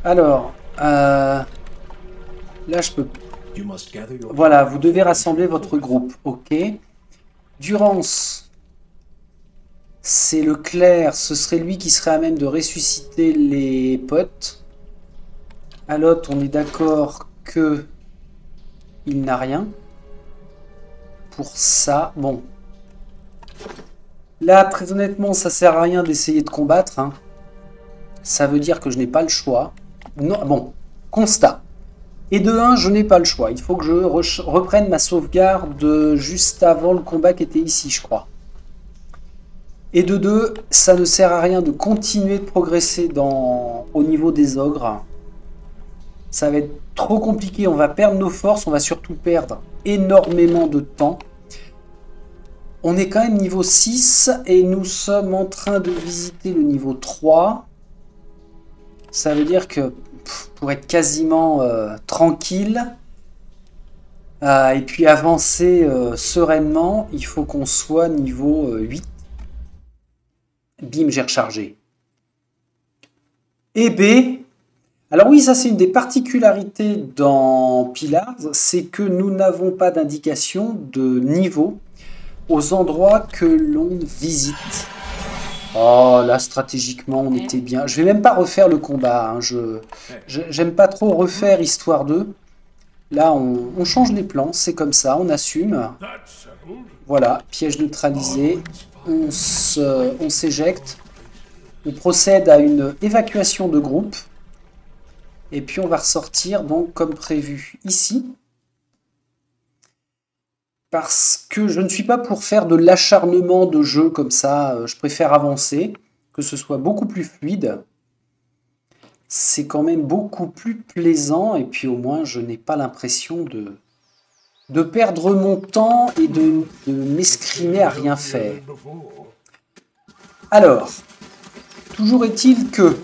Speaker 1: Alors, là, je peux... Voilà, vous devez rassembler votre groupe. Ok. Durance, c'est le clerc. Ce serait lui qui serait à même de ressusciter les potes. Alot, on est d'accord que il n'a rien. Pour ça, bon. Là, très honnêtement, ça sert à rien d'essayer de combattre. Hein. Ça veut dire que je n'ai pas le choix. Non, bon, constat. Et de 1, je n'ai pas le choix. Il faut que je reprenne ma sauvegarde juste avant le combat qui était ici, je crois. Et de 2, ça ne sert à rien de continuer de progresser au niveau des ogres. Ça va être trop compliqué. On va perdre nos forces. On va surtout perdre énormément de temps. On est quand même niveau 6 et nous sommes en train de visiter le niveau 3. Ça veut dire que pour être quasiment tranquille et puis avancer sereinement, il faut qu'on soit niveau 8. Bim, j'ai rechargé. Et B. Alors oui, ça c'est une des particularités dans Pillars, c'est que nous n'avons pas d'indication de niveau aux endroits que l'on visite. Oh, là, stratégiquement, on était bien. Je vais même pas refaire le combat. Hein. J'aime pas trop refaire Histoire 2. Là, on change les plans, c'est comme ça, on assume. Voilà, piège neutralisé. On s'éjecte. On procède à une évacuation de groupe. Et puis, on va ressortir, donc, comme prévu, ici. Parce que je ne suis pas pour faire de l'acharnement de jeu comme ça. Je préfère avancer, que ce soit beaucoup plus fluide. C'est quand même beaucoup plus plaisant. Et puis au moins, je n'ai pas l'impression de perdre mon temps et de m'escrimer à rien faire. Alors, toujours est-il que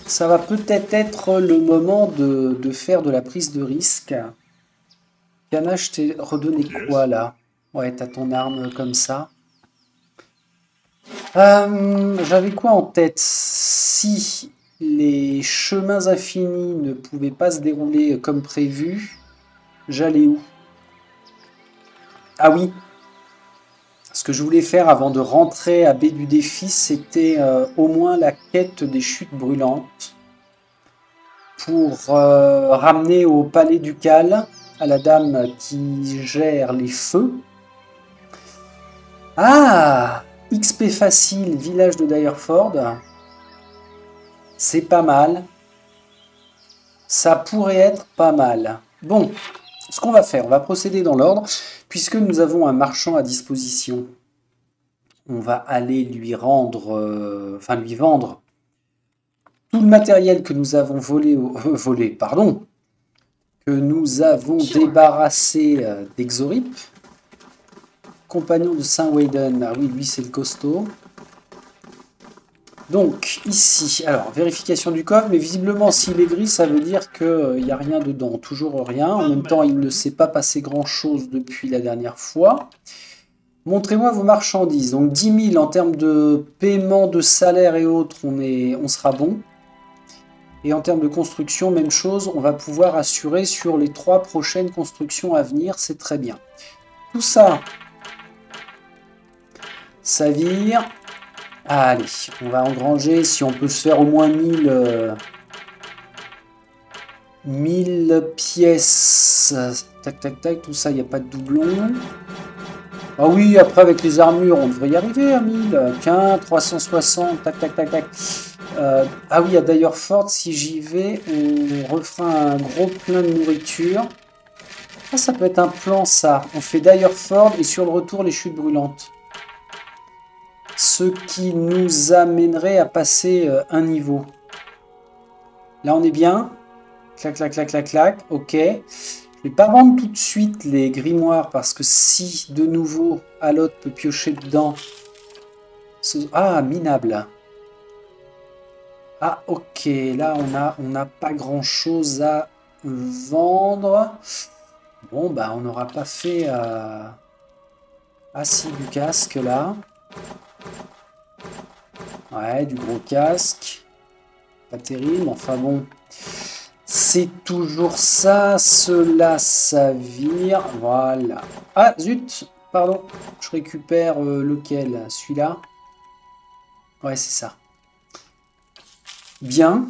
Speaker 1: ça va peut-être être le moment de faire de la prise de risque. Kana, je t'ai redonné quoi là? Ouais, t'as ton arme comme ça. J'avais quoi en tête? Si les chemins infinis ne pouvaient pas se dérouler comme prévu, j'allais où? Ah oui, ce que je voulais faire avant de rentrer à Baie du Défi, c'était au moins la quête des chutes brûlantes pour ramener au palais ducal à la dame qui gère les feux. Ah! XP facile, village de Direford. C'est pas mal. Ça pourrait être pas mal. Bon, ce qu'on va faire, on va procéder dans l'ordre. Puisque nous avons un marchand à disposition, on va aller lui rendre, lui vendre tout le matériel que nous avons que nous avons débarrassé d'Exorip. Compagnon de Saint-Waiden, ah oui, lui c'est le costaud. Donc ici, alors vérification du coffre, mais visiblement s'il est gris, ça veut dire qu'il n'y a rien dedans, toujours rien. En même temps, il ne s'est pas passé grand-chose depuis la dernière fois. Montrez-moi vos marchandises. Donc 10 000 en termes de paiement de salaire et autres, on sera bon. Et en termes de construction, même chose, on va pouvoir assurer sur les 3 prochaines constructions à venir, c'est très bien. Tout ça, ça vire. Allez, on va engranger, si on peut se faire au moins 1000 pièces. Tac, tac, tac, tout ça, il n'y a pas de doublon. Ah oui, après avec les armures, on devrait y arriver à 1000. 15, 360, tac, tac, tac, tac. Ah oui, à Direford, si j'y vais, on refera un gros plein de nourriture. Ah, ça peut être un plan, ça. On fait Direford et sur le retour, les chutes brûlantes. Ce qui nous amènerait à passer un niveau. Là, on est bien. Clac, clac, clac, clac, clac. Ok. Je vais pas vendre tout de suite les grimoires parce que si, de nouveau, Alot peut piocher dedans... Ah, minable. Ah, ok. Là, on n'a pas grand-chose à vendre. Bon, bah, on n'aura pas fait... Ah si, du casque, là. Ouais, du gros casque. Pas terrible, enfin bon. C'est toujours ça. Cela, ça vire. Voilà. Ah, zut. Pardon. Je récupère lequel? Celui-là. Ouais, c'est ça. Bien.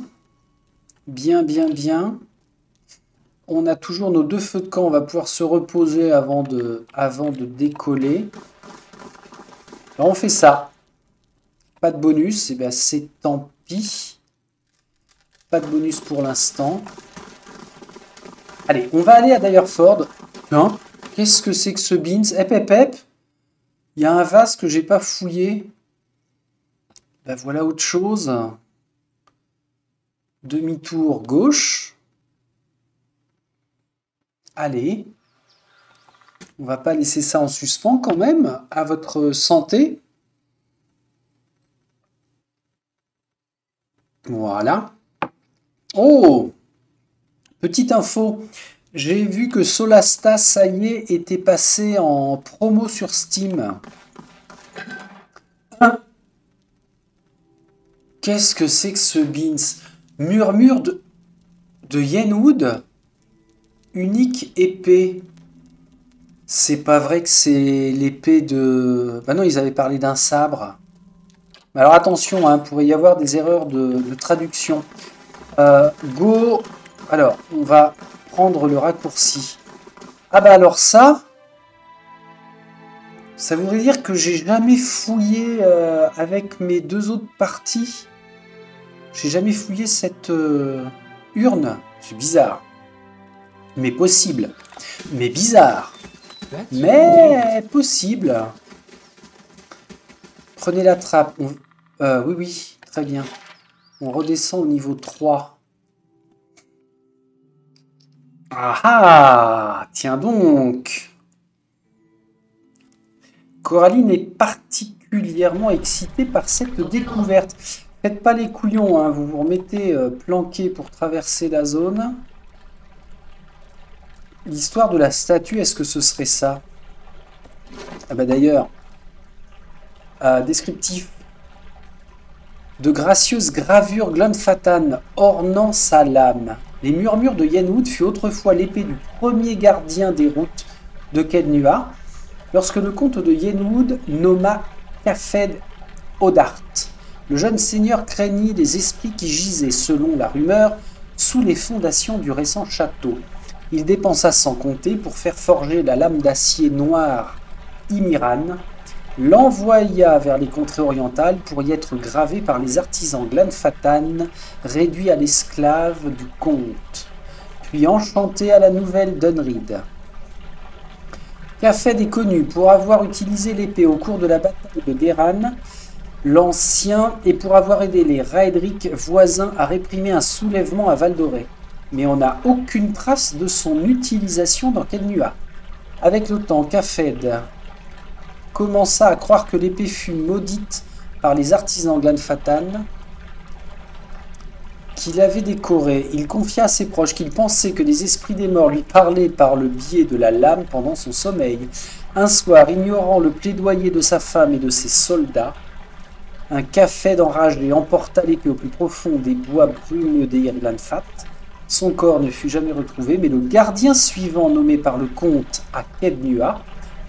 Speaker 1: Bien, bien, bien. On a toujours nos 2 feux de camp. On va pouvoir se reposer avant de décoller. Alors, on fait ça. Pas de bonus, et bien c'est tant pis. Pas de bonus pour l'instant. Allez, on va aller à Direford. Hein? Qu'est-ce que c'est que ce beans? Hep, hep, hep. Il y a un vase que j'ai pas fouillé. Ben voilà autre chose. Demi-tour gauche. Allez. On va pas laisser ça en suspens quand même. À votre santé. Voilà. Oh! Petite info. J'ai vu que Solasta, ça y est, était passé en promo sur Steam. Qu'est-ce que c'est que ce Beans? Murmure de Yenwood? Unique épée. C'est pas vrai que c'est l'épée de... Bah non, ils avaient parlé d'un sabre. Alors attention, hein, pourrait y avoir des erreurs de traduction. Go... Alors, on va prendre le raccourci. Ah bah alors ça voudrait dire que j'ai jamais fouillé avec mes deux autres parties. J'ai jamais fouillé cette urne. C'est bizarre. Mais possible. Mais bizarre. Mais possible. Prenez la trappe. Oui, oui, très bien. On redescend au niveau 3. Ah ah! Tiens donc! Coraline est particulièrement excitée par cette découverte. Faites pas les couillons, hein. Vous vous remettez planqué pour traverser la zone. L'histoire de la statue, est-ce que ce serait ça? Ah bah d'ailleurs, descriptif. De gracieuses gravures Glenfattan ornant sa lame. Les murmures de Yenwood fut autrefois l'épée du premier gardien des routes de Kednua, lorsque le comte de Yenwood nomma Cafed Odart. Le jeune seigneur craignit les esprits qui gisaient, selon la rumeur, sous les fondations du récent château. Il dépensa sans compter pour faire forger la lame d'acier noir Imiran, l'envoya vers les contrées orientales pour y être gravé par les artisans Glenfattan, réduits à l'esclave du comte, puis enchanté à la nouvelle Dunrid. Cafed est connu pour avoir utilisé l'épée au cours de la bataille de Deran, l'Ancien, et pour avoir aidé les Raedric voisins à réprimer un soulèvement à Val-d'Oré. Mais on n'a aucune trace de son utilisation dans Kednua. Avec le temps, Cafed commença à croire que l'épée fut maudite par les artisans Glenfattan qu'il avait décorée. Il confia à ses proches qu'il pensait que les esprits des morts lui parlaient par le biais de la lame pendant son sommeil. Un soir, ignorant le plaidoyer de sa femme et de ses soldats, un Cafed enragé emporta l'épée au plus profond des bois brumeux d'Irglanfat. Son corps ne fut jamais retrouvé, mais le gardien suivant, nommé par le comte à Kednua,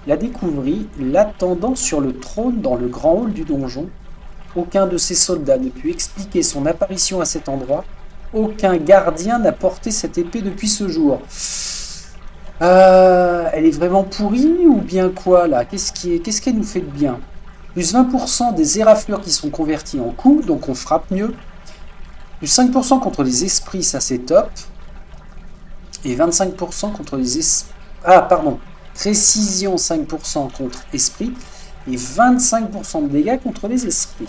Speaker 1: la découvrit, l'attendant sur le trône dans le grand hall du donjon. Aucun de ses soldats ne put expliquer son apparition à cet endroit. Aucun gardien n'a porté cette épée depuis ce jour. Elle est vraiment pourrie ou bien quoi là? Qu'est-ce qu'elle nous fait de bien? Plus 20% des éraflures qui sont converties en coups, donc on frappe mieux. Plus 5% contre les esprits, ça c'est top. Et 25% contre les esprits... Ah, pardon. Précision 5% contre esprit. Et 25% de dégâts contre les esprits.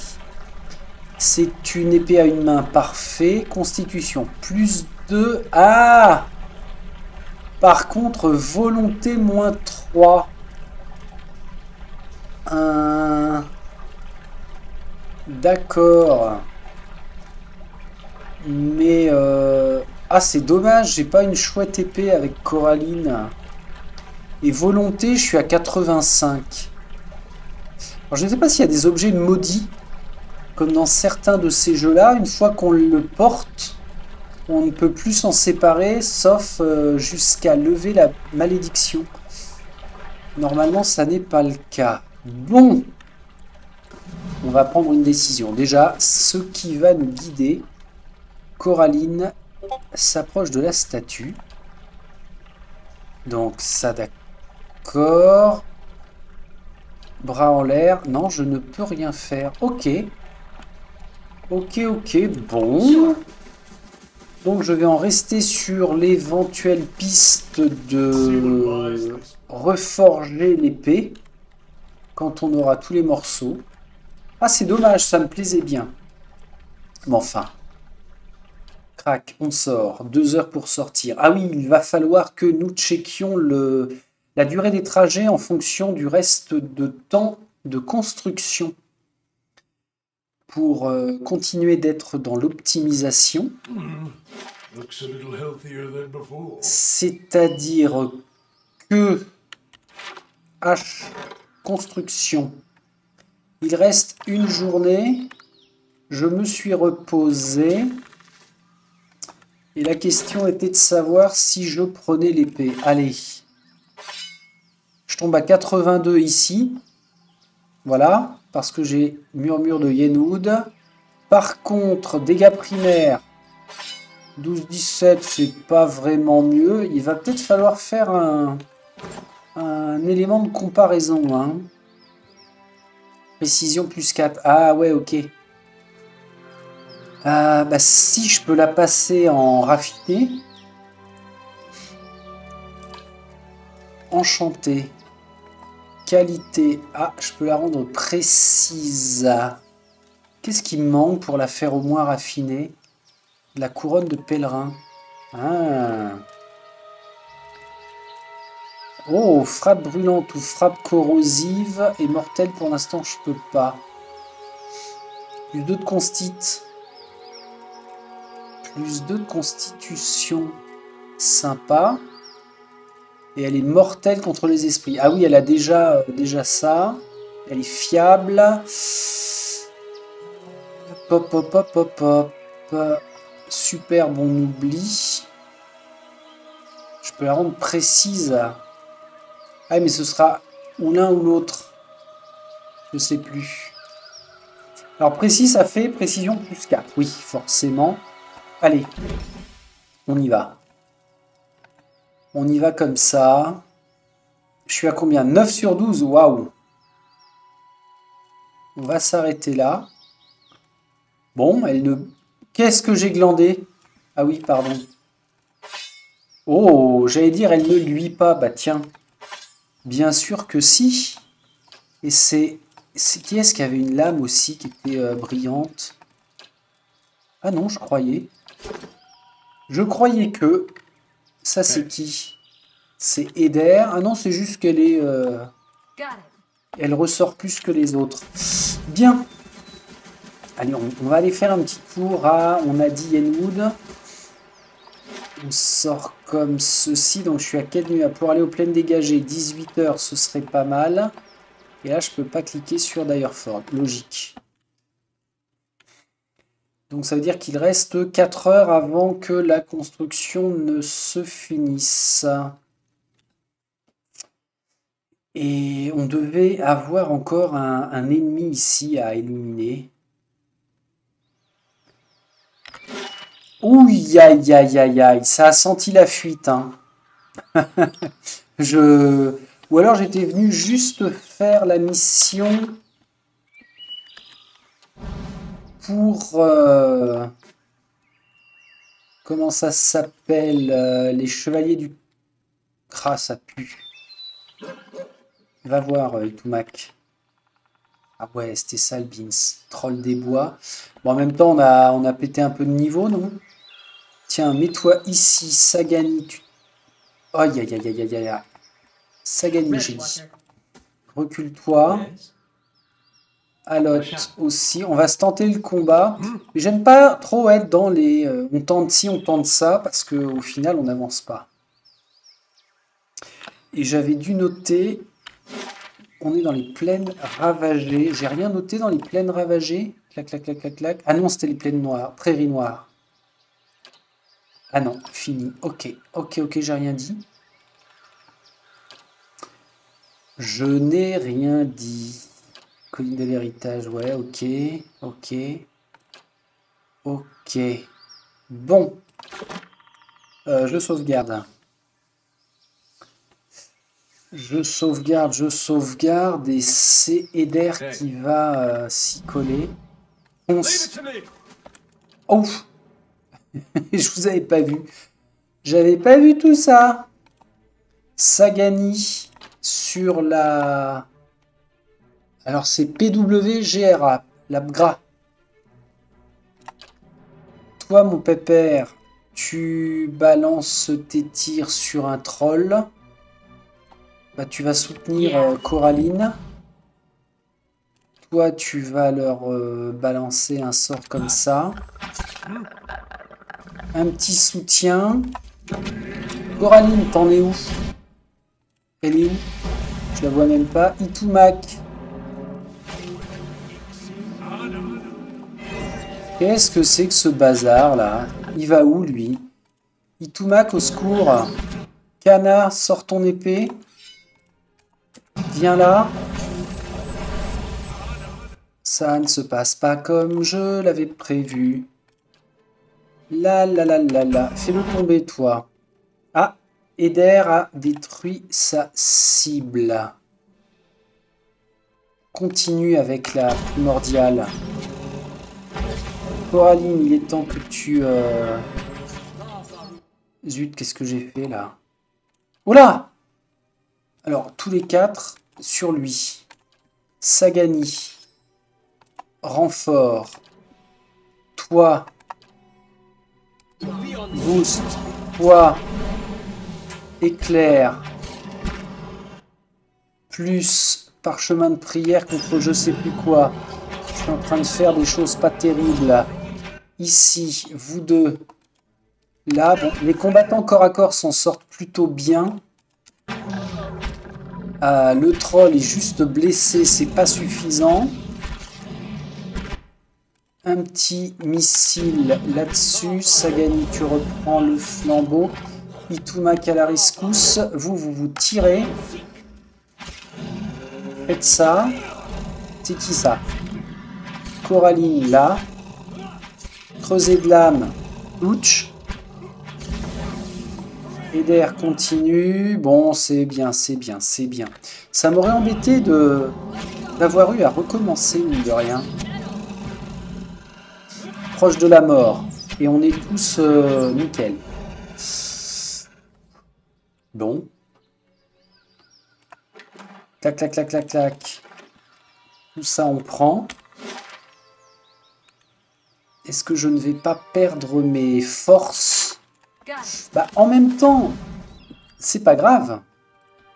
Speaker 1: C'est une épée à une main parfait. Constitution plus 2. Ah! Par contre, volonté moins 3. D'accord. Mais... Ah, c'est dommage, j'ai pas une chouette épée avec Coraline. Et volonté, je suis à 85. Alors, je ne sais pas s'il y a des objets maudits. Comme dans certains de ces jeux-là, une fois qu'on le porte, on ne peut plus s'en séparer, sauf jusqu'à lever la malédiction. Normalement, ça n'est pas le cas. Bon, on va prendre une décision. Déjà, ce qui va nous guider, Coraline s'approche de la statue. Donc ça, d'accord. Bras en l'air. Non, je ne peux rien faire. Ok. Ok, ok, bon. Donc je vais en rester sur l'éventuelle piste de reforger l'épée quand on aura tous les morceaux. Ah, c'est dommage, ça me plaisait bien. Mais enfin. Crac, on sort. 2 heures pour sortir. Ah oui, il va falloir que nous checkions la durée des trajets en fonction du reste de temps de construction. Pour continuer d'être dans l'optimisation. C'est-à-dire que H construction, il reste une journée. Je me suis reposé. Et la question était de savoir si je prenais l'épée. Allez. Je tombe à 82 ici. Voilà. Parce que j'ai Murmure de Yenwood. Par contre, dégâts primaires. 12-17, c'est pas vraiment mieux. Il va peut-être falloir faire un élément de comparaison. Hein. Précision plus 4. Ah ouais, ok. Bah, si je peux la passer en raffiné. Enchanté. Qualité. Ah, je peux la rendre précise. Qu'est-ce qui me manque pour la faire au moins raffinée? La couronne de pèlerin. Ah. Oh, frappe brûlante ou frappe corrosive et mortelle pour l'instant je peux pas. Plus 2 de constite. Plus 2 de constitution. Sympa. Et elle est mortelle contre les esprits. Ah oui, elle a déjà ça. Elle est fiable. Pop, pop, pop, pop, pop. Superbe, on oublie. Je peux la rendre précise. Ah, mais ce sera ou l'un ou l'autre. Je sais plus. Alors, précis, ça fait précision plus 4. Oui, forcément. Allez, on y va. On y va comme ça. Je suis à combien? 9 sur 12. Waouh. On va s'arrêter là. Bon, elle ne... Qu'est-ce que j'ai glandé? Ah oui, pardon. Oh, j'allais dire, elle ne luit pas. Bah tiens. Bien sûr que si. Et c'est... Qui est-ce qui avait une lame aussi qui était brillante? Ah non, je croyais. Je croyais que... Ça, c'est qui? C'est Eder. Ah non, c'est juste qu'elle est... Elle ressort plus que les autres. Bien. Allez, on va aller faire un petit tour à... On a dit Yenwood. On sort comme ceci. Donc, je suis à quelle nuit? Pour aller aux plaines dégagées, 18 heures, ce serait pas mal. Et là, je peux pas cliquer sur Direford. Logique. Donc, ça veut dire qu'il reste 4 heures avant que la construction ne se finisse. Et on devait avoir encore un ennemi ici à éliminer. Ouh, aïe, aïe, aïe, aïe, ça a senti la fuite. Hein. Ou alors j'étais venu juste faire la mission pour... comment ça s'appelle? Les chevaliers du... Ah, ça pue. Va voir, Itumak. Ah ouais, c'était ça le Beans. Troll des bois. Bon, en même temps, on a pété un peu de niveau, non? Tiens, mets-toi ici, Sagani. Aïe, aïe, aïe, aïe, aïe, aïe. Sagani, j'ai dit. Recule-toi. Alot aussi. On va se tenter le combat. Mais j'aime pas trop être dans les... on tente ci, on tente ça, parce qu'au final, on n'avance pas. Et j'avais dû noter... On est dans les plaines ravagées. J'ai rien noté dans les plaines ravagées. Clac, clac, clac, clac, clac. Ah non, c'était les plaines noires. Prairies noires. Ah non, fini. Ok, ok, ok, j'ai rien dit. Je n'ai rien dit. Colline de l'héritage, ouais, ok, ok. Ok. Bon. Je sauvegarde. Je sauvegarde, et c'est Eder qui va s'y coller. Oh. Je vous avais pas vu. J'avais pas vu tout ça. Sagani sur la... Alors c'est PWGRA, la GRA. Toi mon pépère, tu balances tes tirs sur un troll. Bah, tu vas soutenir Coraline. Toi, tu vas leur balancer un sort comme ça. Un petit soutien. Coraline, t'en es où? Elle est où? Je la vois même pas. Itumak. Qu'est-ce que c'est que ce bazar là? Il va où lui? Itumak au secours. Kana, sors ton épée. Viens là. Ça ne se passe pas comme je l'avais prévu. La la la la la. Fais-le tomber toi. Ah, Eder a détruit sa cible. Continue avec la primordiale. Coraline, il est temps que tu... Zut, qu'est-ce que j'ai fait là? Oula! Alors, tous les quatre sur lui. Sagani. Renfort. Toi. Boost. Toi. Éclair. Plus parchemin de prière contre je sais plus quoi. Je suis en train de faire des choses pas terribles. Ici, vous deux. Là, bon, les combattants corps à corps s'en sortent plutôt bien. Le troll est juste blessé, c'est pas suffisant. Un petit missile là-dessus. Sagani, tu reprends le flambeau. Itumak à la rescousse. Vous tirez. Faites ça. C'est qui ça? Coraline là. Creuset de l'âme. Ouch. Eder continue. Bon, c'est bien, c'est bien, c'est bien. Ça m'aurait embêté d'avoir eu à recommencer, mine de rien. Proche de la mort. Et on est tous nickel. Bon. Clac, clac, clac, clac, clac. Tout ça, on prend. Est-ce que je ne vais pas perdre mes forces? Bah, en même temps, c'est pas grave.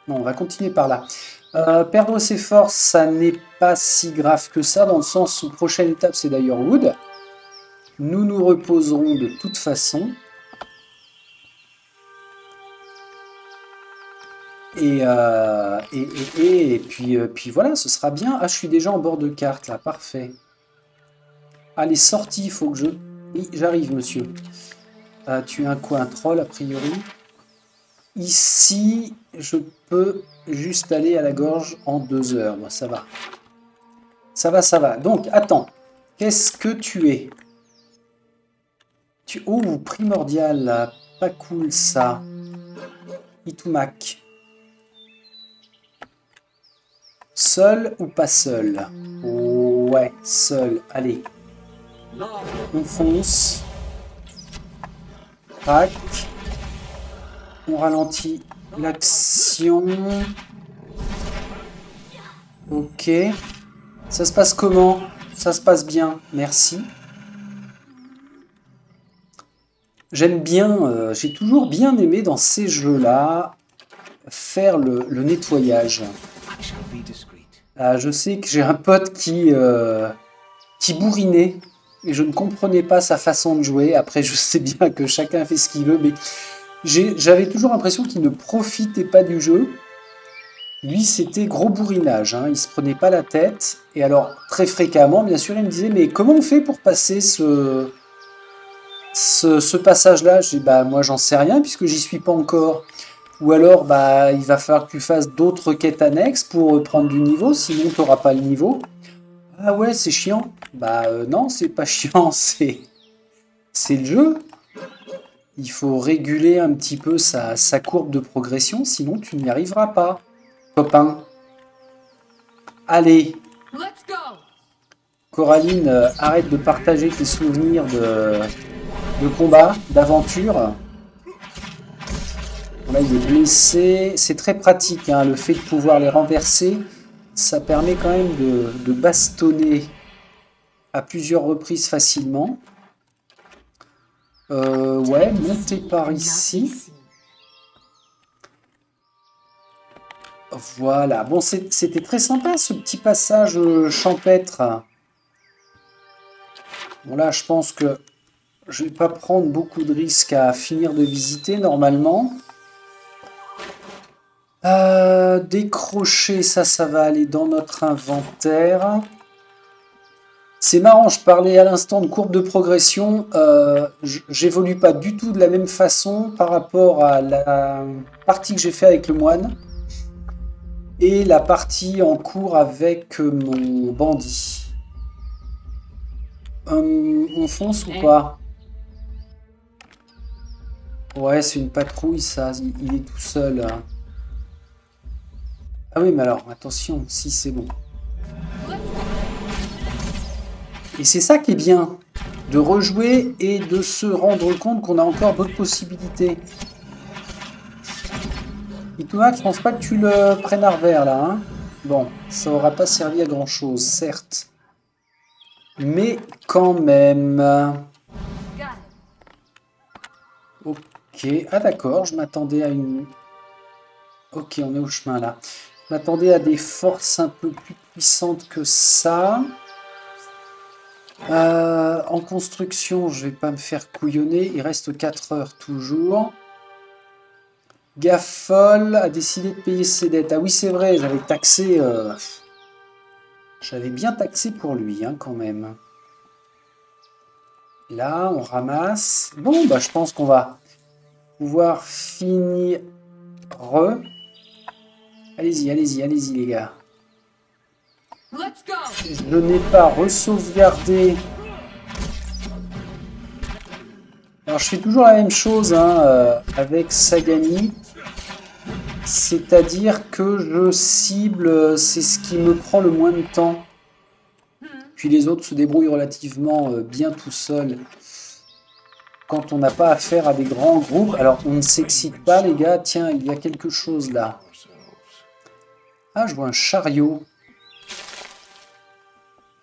Speaker 1: Non, on va continuer par là. Perdre ses forces, ça n'est pas si grave que ça, dans le sens où prochaine étape, c'est d'ailleurs Wood. Nous nous reposerons de toute façon. Et puis voilà, ce sera bien. Ah, je suis déjà en bord de carte, là. Parfait. Allez, sortie, il faut que je... Oui, j'arrive, monsieur. Tu es un quoi? Un troll, a priori. Ici, je peux juste aller à la gorge en 2 heures. Bon, ça va. Ça va, ça va. Donc, attends. Qu'est-ce que tu es? Oh, primordial, là. Pas cool, ça. Itumak. Seul ou pas seul? Oh, ouais, seul. Allez. On fonce. Tac. On ralentit l'action. Ok. Ça se passe comment? Ça se passe bien, merci. J'aime bien, j'ai toujours bien aimé dans ces jeux-là faire le nettoyage. Je sais que j'ai un pote qui bourrinait et je ne comprenais pas sa façon de jouer. Après, je sais bien que chacun fait ce qu'il veut, mais j'avais toujours l'impression qu'il ne profitait pas du jeu. Lui, c'était gros bourrinage, hein. Il se prenait pas la tête. Et alors, très fréquemment, bien sûr, il me disait, mais comment on fait pour passer ce passage-là? Je dis, bah, moi, j'en sais rien, puisque j'y suis pas encore. Ou alors, bah, il va falloir que tu fasses d'autres quêtes annexes pour prendre du niveau, sinon tu n'auras pas le niveau. Ah ouais, c'est chiant. Bah non, c'est pas chiant, c'est le jeu. Il faut réguler un petit peu sa courbe de progression, sinon tu n'y arriveras pas, copain. Allez. Coraline, arrête de partager tes souvenirs de combat, d'aventure. Là, il est blessé. C'est très pratique, hein, le fait de pouvoir les renverser. Ça permet quand même de bastonner à plusieurs reprises facilement. Ouais, montez par ici. Voilà. Bon, c'était très sympa ce petit passage champêtre. Bon, là, je pense que je vais pas prendre beaucoup de risques à finir de visiter normalement. Décrocher, ça va aller dans notre inventaire. C'est marrant, je parlais à l'instant de courbe de progression. J'évolue pas du tout de la même façon par rapport à la partie que j'ai fait avec le moine et la partie en cours avec mon bandit. On fonce ou pas? Ouais, c'est une patrouille, ça. Il est tout seul. Hein. Ah oui, mais alors, attention, si c'est bon. Et c'est ça qui est bien, de rejouer et de se rendre compte qu'on a encore d'autres possibilités. Itouna, je pense pas que tu le prennes à revers, là. Hein. Bon, ça aura pas servi à grand-chose, certes. Mais quand même... Ok, ah d'accord, je m'attendais à une... Ok, on est au chemin là. Je m'attendais à des forces un peu plus puissantes que ça. En construction, je vais pas me faire couillonner. Il reste 4 heures toujours. Gaffol a décidé de payer ses dettes. Ah oui, c'est vrai, j'avais taxé... J'avais bien taxé pour lui, hein, quand même. Là, on ramasse. Bon, bah, je pense qu'on va pouvoir finir... Allez-y, allez-y, allez-y, les gars. Je n'ai pas re-sauvegardé. Alors, je fais toujours la même chose hein, avec Sagani. C'est-à-dire que je cible, c'est ce qui me prend le moins de temps. Puis les autres se débrouillent relativement bien tout seuls. Quand on n'a pas affaire à des grands groupes. Alors, on ne s'excite pas, les gars. Tiens, il y a quelque chose là. Ah, je vois un chariot.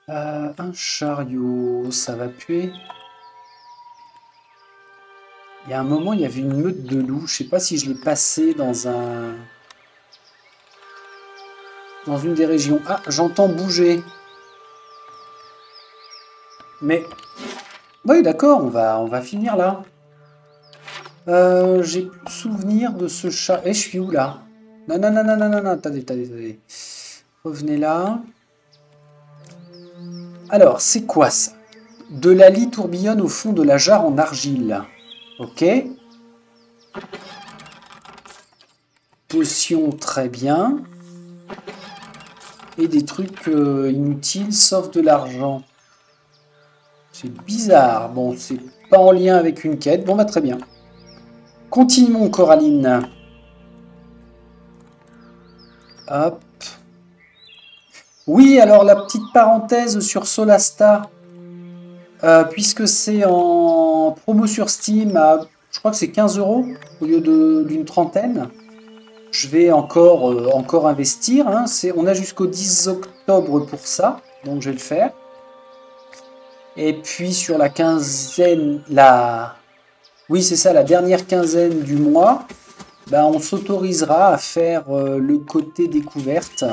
Speaker 1: Un chariot, ça va puer. Il y a un moment, il y avait une meute de loups. Je sais pas si je l'ai passé dans une des régions. Ah, j'entends bouger. Mais... Oui, d'accord, on va finir là. J'ai plus souvenir de ce chat. Eh, je suis où là? Non, non, non, non, non, non, attendez. Revenez là. Alors, c'est quoi ça? De la lie tourbillonne au fond de la jarre en argile. Ok. Potion, très bien. Et des trucs inutiles, sauf de l'argent. C'est bizarre. Bon, c'est pas en lien avec une quête. Bon, bah très bien. Continuons, Coraline. Hop. Oui, alors la petite parenthèse sur Solasta. Puisque c'est en promo sur Steam, je crois que c'est 15 € au lieu d'une trentaine. Je vais encore investir. Hein. On a jusqu'au 10 octobre pour ça, donc je vais le faire. Et puis sur la quinzaine, oui c'est ça, la dernière quinzaine du mois, ben, on s'autorisera à faire le côté découverte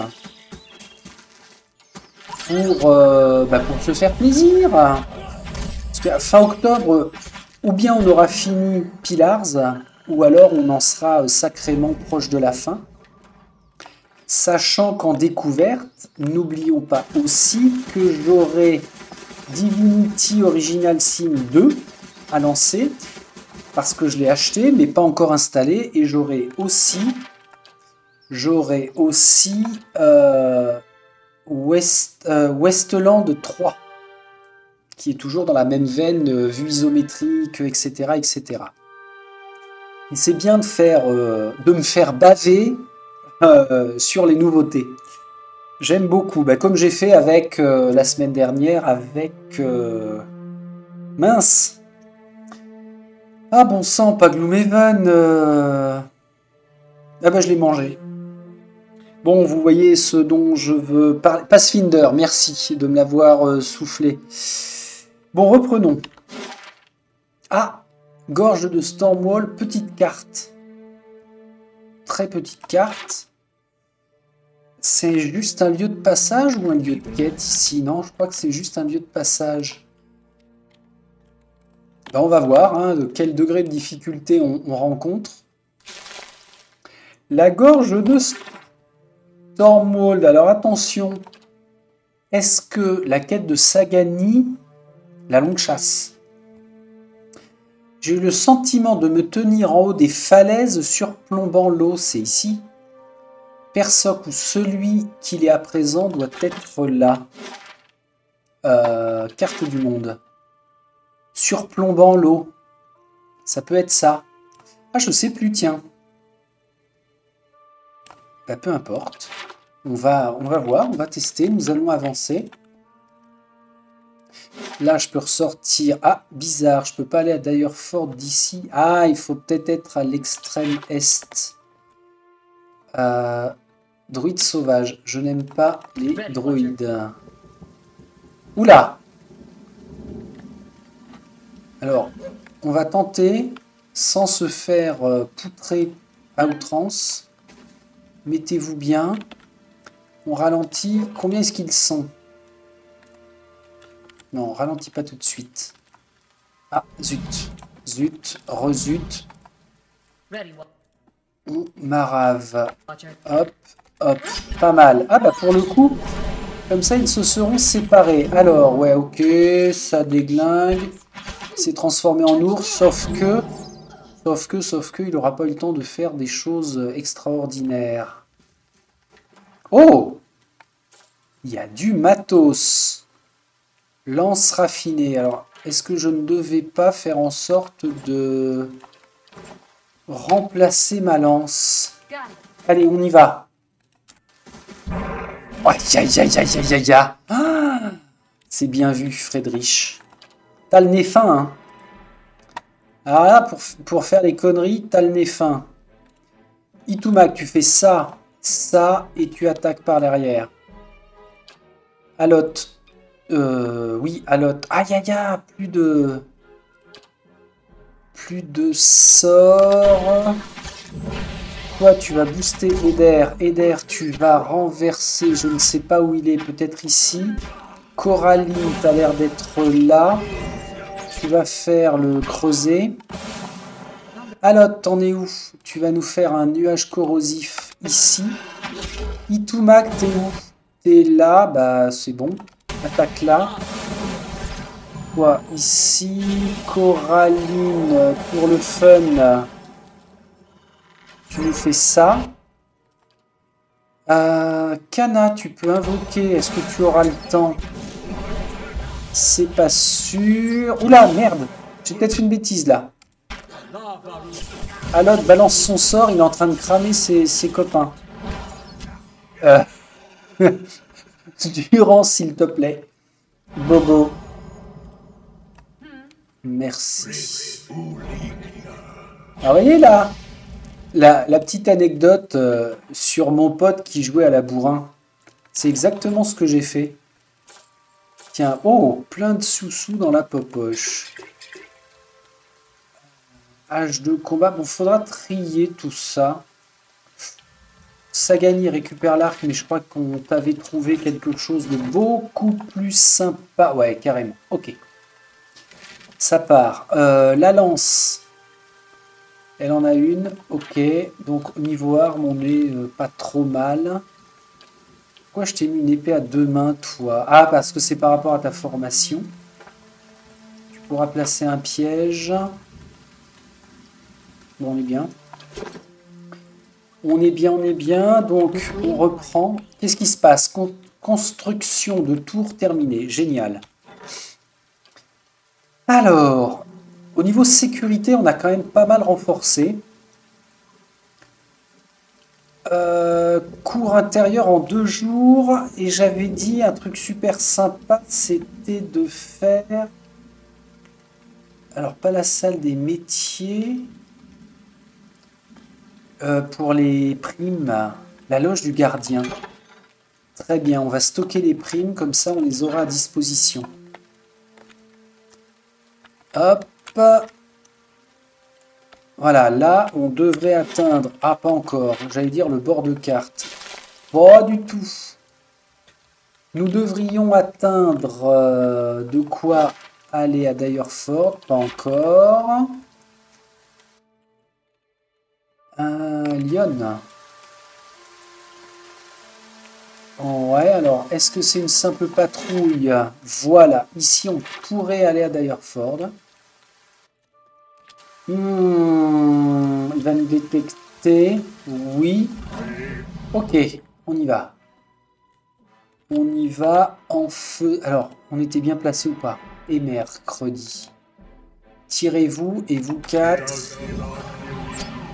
Speaker 1: pour se faire plaisir. Parce qu'à fin octobre, ou bien on aura fini Pillars, ou alors on en sera sacrément proche de la fin. Sachant qu'en découverte, n'oublions pas aussi que j'aurai Divinity Original Sin 2 à lancer, parce que je l'ai acheté, mais pas encore installé, et j'aurai aussi Westland 3, qui est toujours dans la même veine, vue isométrique, etc., etc. Et c'est bien de me faire baver sur les nouveautés. J'aime beaucoup, comme j'ai fait avec la semaine dernière avec mince. Ah bon sang, pas Gloomhaven. Ah bah je l'ai mangé. Bon, vous voyez ce dont je veux parler. Pathfinder, merci de me l'avoir soufflé. Bon, reprenons. Ah, gorge de Stormwall, petite carte. Très petite carte. C'est juste un lieu de passage ou un lieu de quête ici? Non, je crois que c'est juste un lieu de passage. Ben, on va voir hein, de quel degré de difficulté on rencontre. La gorge de Stormwall. Alors attention. Est-ce que la quête de Sagani, la longue chasse? J'ai eu le sentiment de me tenir en haut des falaises surplombant l'eau, c'est ici. Persoc ou celui qu'il est à présent doit être là. Carte du monde. Surplombant l'eau. Ça peut être ça. Ah, je sais plus, tiens. Bah, peu importe. On va voir, on va tester, nous allons avancer. Là, je peux ressortir. Ah, bizarre, je peux pas aller à d'ailleurs fort d'ici. Ah, il faut peut-être être à l'extrême est. Druide sauvage. Je n'aime pas les druides. Oula! Alors, on va tenter, sans se faire poutrer à outrance. Mettez-vous bien. On ralentit. Combien est-ce qu'ils sont? Non, on ralentit pas tout de suite. Ah, zut. Zut, rezut. Ou marave. Hop, hop. Pas mal. Ah bah pour le coup, comme ça ils se seront séparés. Alors, ouais, ok, ça déglingue. C'est transformé en ours, sauf que, il n'aura pas eu le temps de faire des choses extraordinaires. Oh! Il y a du matos. Lance raffinée. Alors, est-ce que je ne devais pas faire en sorte de remplacer ma lance? Allez, on y va. Aïe, aïe, aïe, aïe, aïe, aïe, aïe. Ah, c'est bien vu, Friedrich. T'as le nez fin, hein. Alors là, pour faire les conneries, t'as le nez fin. Itumak, tu fais ça, ça, et tu attaques par derrière. Alot. Oui, Alot. Aïe, aïe, aïe, plus de sorts. Toi, tu vas booster Eder. Eder, tu vas renverser, je ne sais pas où il est, peut-être ici. Coraline, tu as l'air d'être là. Tu vas faire le creuset. Alot, t'en es où? Tu vas nous faire un nuage corrosif ici. Itumak, t'es où? T'es là, bah c'est bon. Attaque là. Toi, ici. Coraline, pour le fun. Tu nous fais ça. Kana, tu peux invoquer. Est-ce que tu auras le temps? C'est pas sûr. Oula, merde. J'ai peut-être fait une bêtise là. Alot balance son sort. Il est en train de cramer ses copains. Durant, s'il te plaît. Bobo. Merci. Alors, voyez là, la petite anecdote sur mon pote qui jouait à la bourrin. C'est exactement ce que j'ai fait. Tiens, oh, plein de sous-sous dans la popoche. Hache de combat. Bon, faudra trier tout ça. Sagani récupère l'arc, mais je crois qu'on t'avait trouvé quelque chose de beaucoup plus sympa. Ouais, carrément. Ok. Ça part. La lance. Elle en a une. Ok. Donc, au niveau arme, on est pas trop mal. Pourquoi je t'ai mis une épée à deux mains, toi? Ah, parce que c'est par rapport à ta formation. Tu pourras placer un piège. Bon, on est bien. On est bien, on est bien. Donc, on reprend. Qu'est-ce qui se passe? Construction de tour terminée. Génial. Alors, au niveau sécurité, on a quand même pas mal renforcé. Cours intérieur en 2 jours. Et j'avais dit un truc super sympa, c'était de faire... Alors, pas la salle des métiers... pour les primes, la loge du gardien. Très bien, on va stocker les primes, comme ça on les aura à disposition. Hop. Voilà, là on devrait atteindre... Ah, pas encore, j'allais dire le bord de carte. Pas du tout. Nous devrions atteindre de quoi aller à Direford, pas encore. Lyon. Ouais, alors, est-ce que c'est une simple patrouille? Voilà, ici, on pourrait aller à Direford. Il va nous détecter. Oui. Ok, on y va. On y va en feu. Alors, on était bien placé ou pas? Et mercredi. Tirez-vous et vous quatre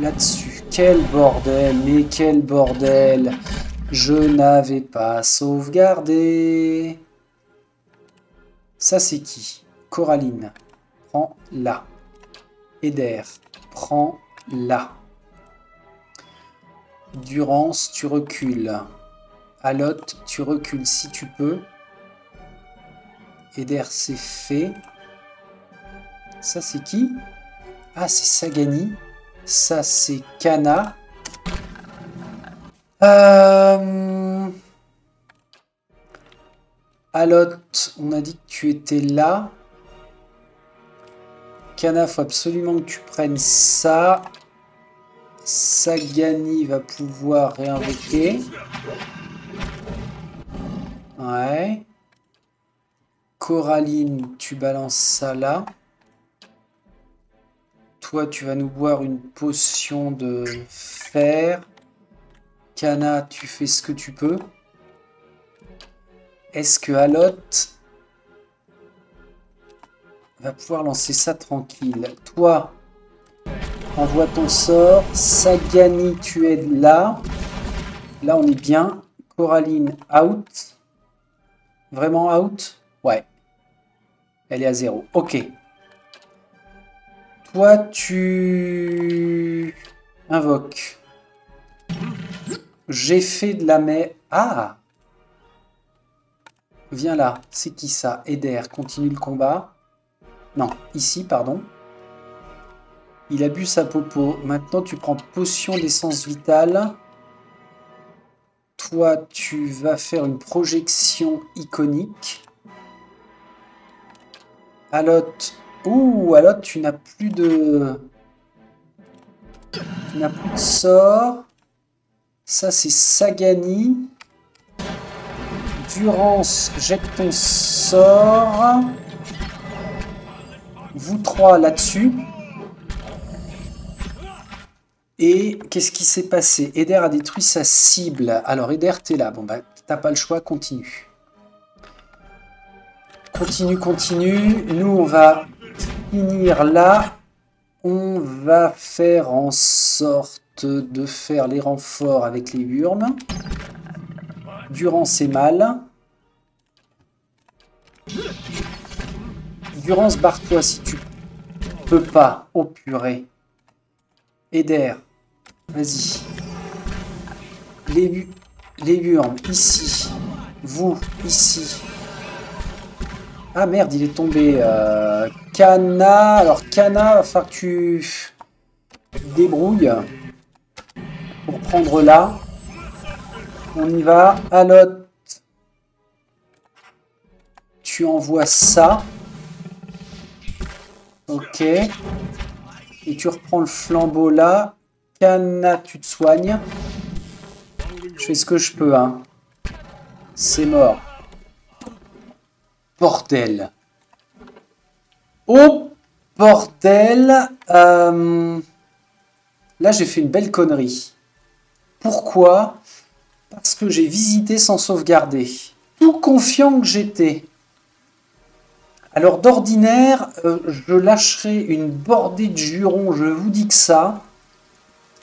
Speaker 1: là-dessus. Quel bordel, mais quel bordel. Je n'avais pas sauvegardé. Ça, c'est qui? Coraline. Prends là. Eder. Prends là. Durance, tu recules. Alotte, tu recules si tu peux. Eder, c'est fait. Ça, c'est qui? Ah, c'est Sagani. Ça, c'est Kana. Alotte, on a dit que tu étais là. Kana, faut absolument que tu prennes ça. Sagani va pouvoir réinvoquer. Ouais. Coraline, tu balances ça là. Toi, tu vas nous boire une potion de fer. Kana, tu fais ce que tu peux. Est-ce que Alotte va pouvoir lancer ça tranquille? Toi, envoie ton sort. Sagani, tu es là. Là, on est bien. Coraline, out. Vraiment out? Ouais. Elle est à 0. Ok. Toi, tu invoques. J'ai fait de la mer. Ah! Viens là. C'est qui ça? Eder, continue le combat. Non, ici, pardon. Il a bu sa popo. Maintenant, tu prends potion d'essence vitale. Toi, tu vas faire une projection iconique. Alotte. Ouh, Alotte, tu n'as plus de... Tu n'as plus de sort. Ça, c'est Sagani. Durance, jette ton sort. Vous trois là-dessus. Et qu'est-ce qui s'est passé? Eder a détruit sa cible. Alors, Eder, t'es là. Bon, bah, t'as pas le choix, continue. Continue, continue. Nous, on va finir là. On va faire en sorte de faire les renforts avec les Wurms. Durance est mal. Durance, barre-toi si tu peux pas. Oh purée. Eder, vas-y. Les Wurms, ici. Vous, ici. Ah merde, il est tombé. Kana. Alors Kana, va falloir que tu débrouilles pour prendre là. On y va. Alotte, tu envoies ça. Ok. Et tu reprends le flambeau là. Kana, tu te soignes. Je fais ce que je peux, hein. C'est mort. Bordel. Oh, bordel. Là, j'ai fait une belle connerie. Pourquoi? Parce que j'ai visité sans sauvegarder. Tout confiant que j'étais. Alors, d'ordinaire, je lâcherai une bordée de jurons, je vous dis que ça.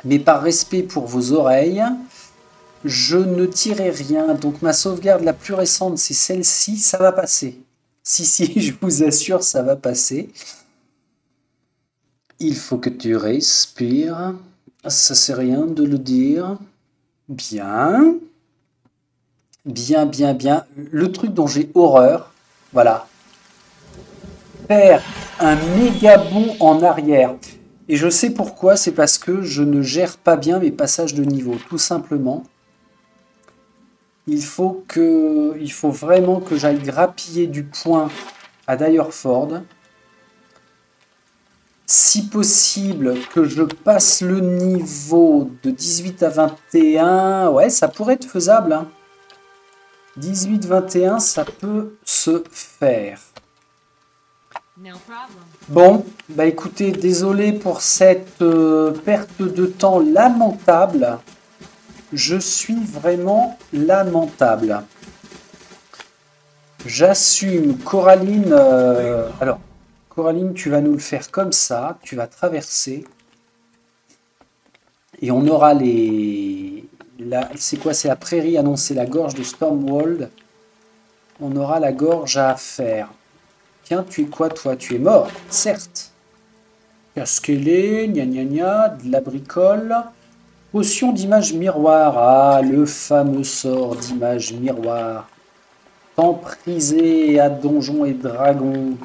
Speaker 1: Mais par respect pour vos oreilles, je ne tirerai rien. Donc, ma sauvegarde la plus récente, c'est celle-ci. Ça va passer. Si, je vous assure, ça va passer. Il faut que tu respires. Ça sert à rien de le dire. Bien. Bien, bien, bien. Le truc dont j'ai horreur, voilà. Faire un méga bond en arrière. Et je sais pourquoi, c'est parce que je ne gère pas bien mes passages de niveau, tout simplement. Il faut vraiment que j'aille grappiller du point à Direford. Si possible, que je passe le niveau de 18 à 21. Ouais, ça pourrait être faisable, hein. 18-21, ça peut se faire. Bon, bah écoutez, désolé pour cette perte de temps lamentable. Je suis vraiment lamentable. J'assume, Coraline. Alors, Coraline, tu vas nous le faire comme ça. Tu vas traverser. Et on aura les... C'est quoi? C'est la prairie annoncée, la gorge de Stormwald. On aura la gorge à faire. Tiens, tu es quoi, toi? Tu es mort, certes. Casquelé, gna gna gna, de la bricole. Potion d'image miroir. Ah, le fameux sort d'image miroir. Tant prisé à Donjons et Dragons.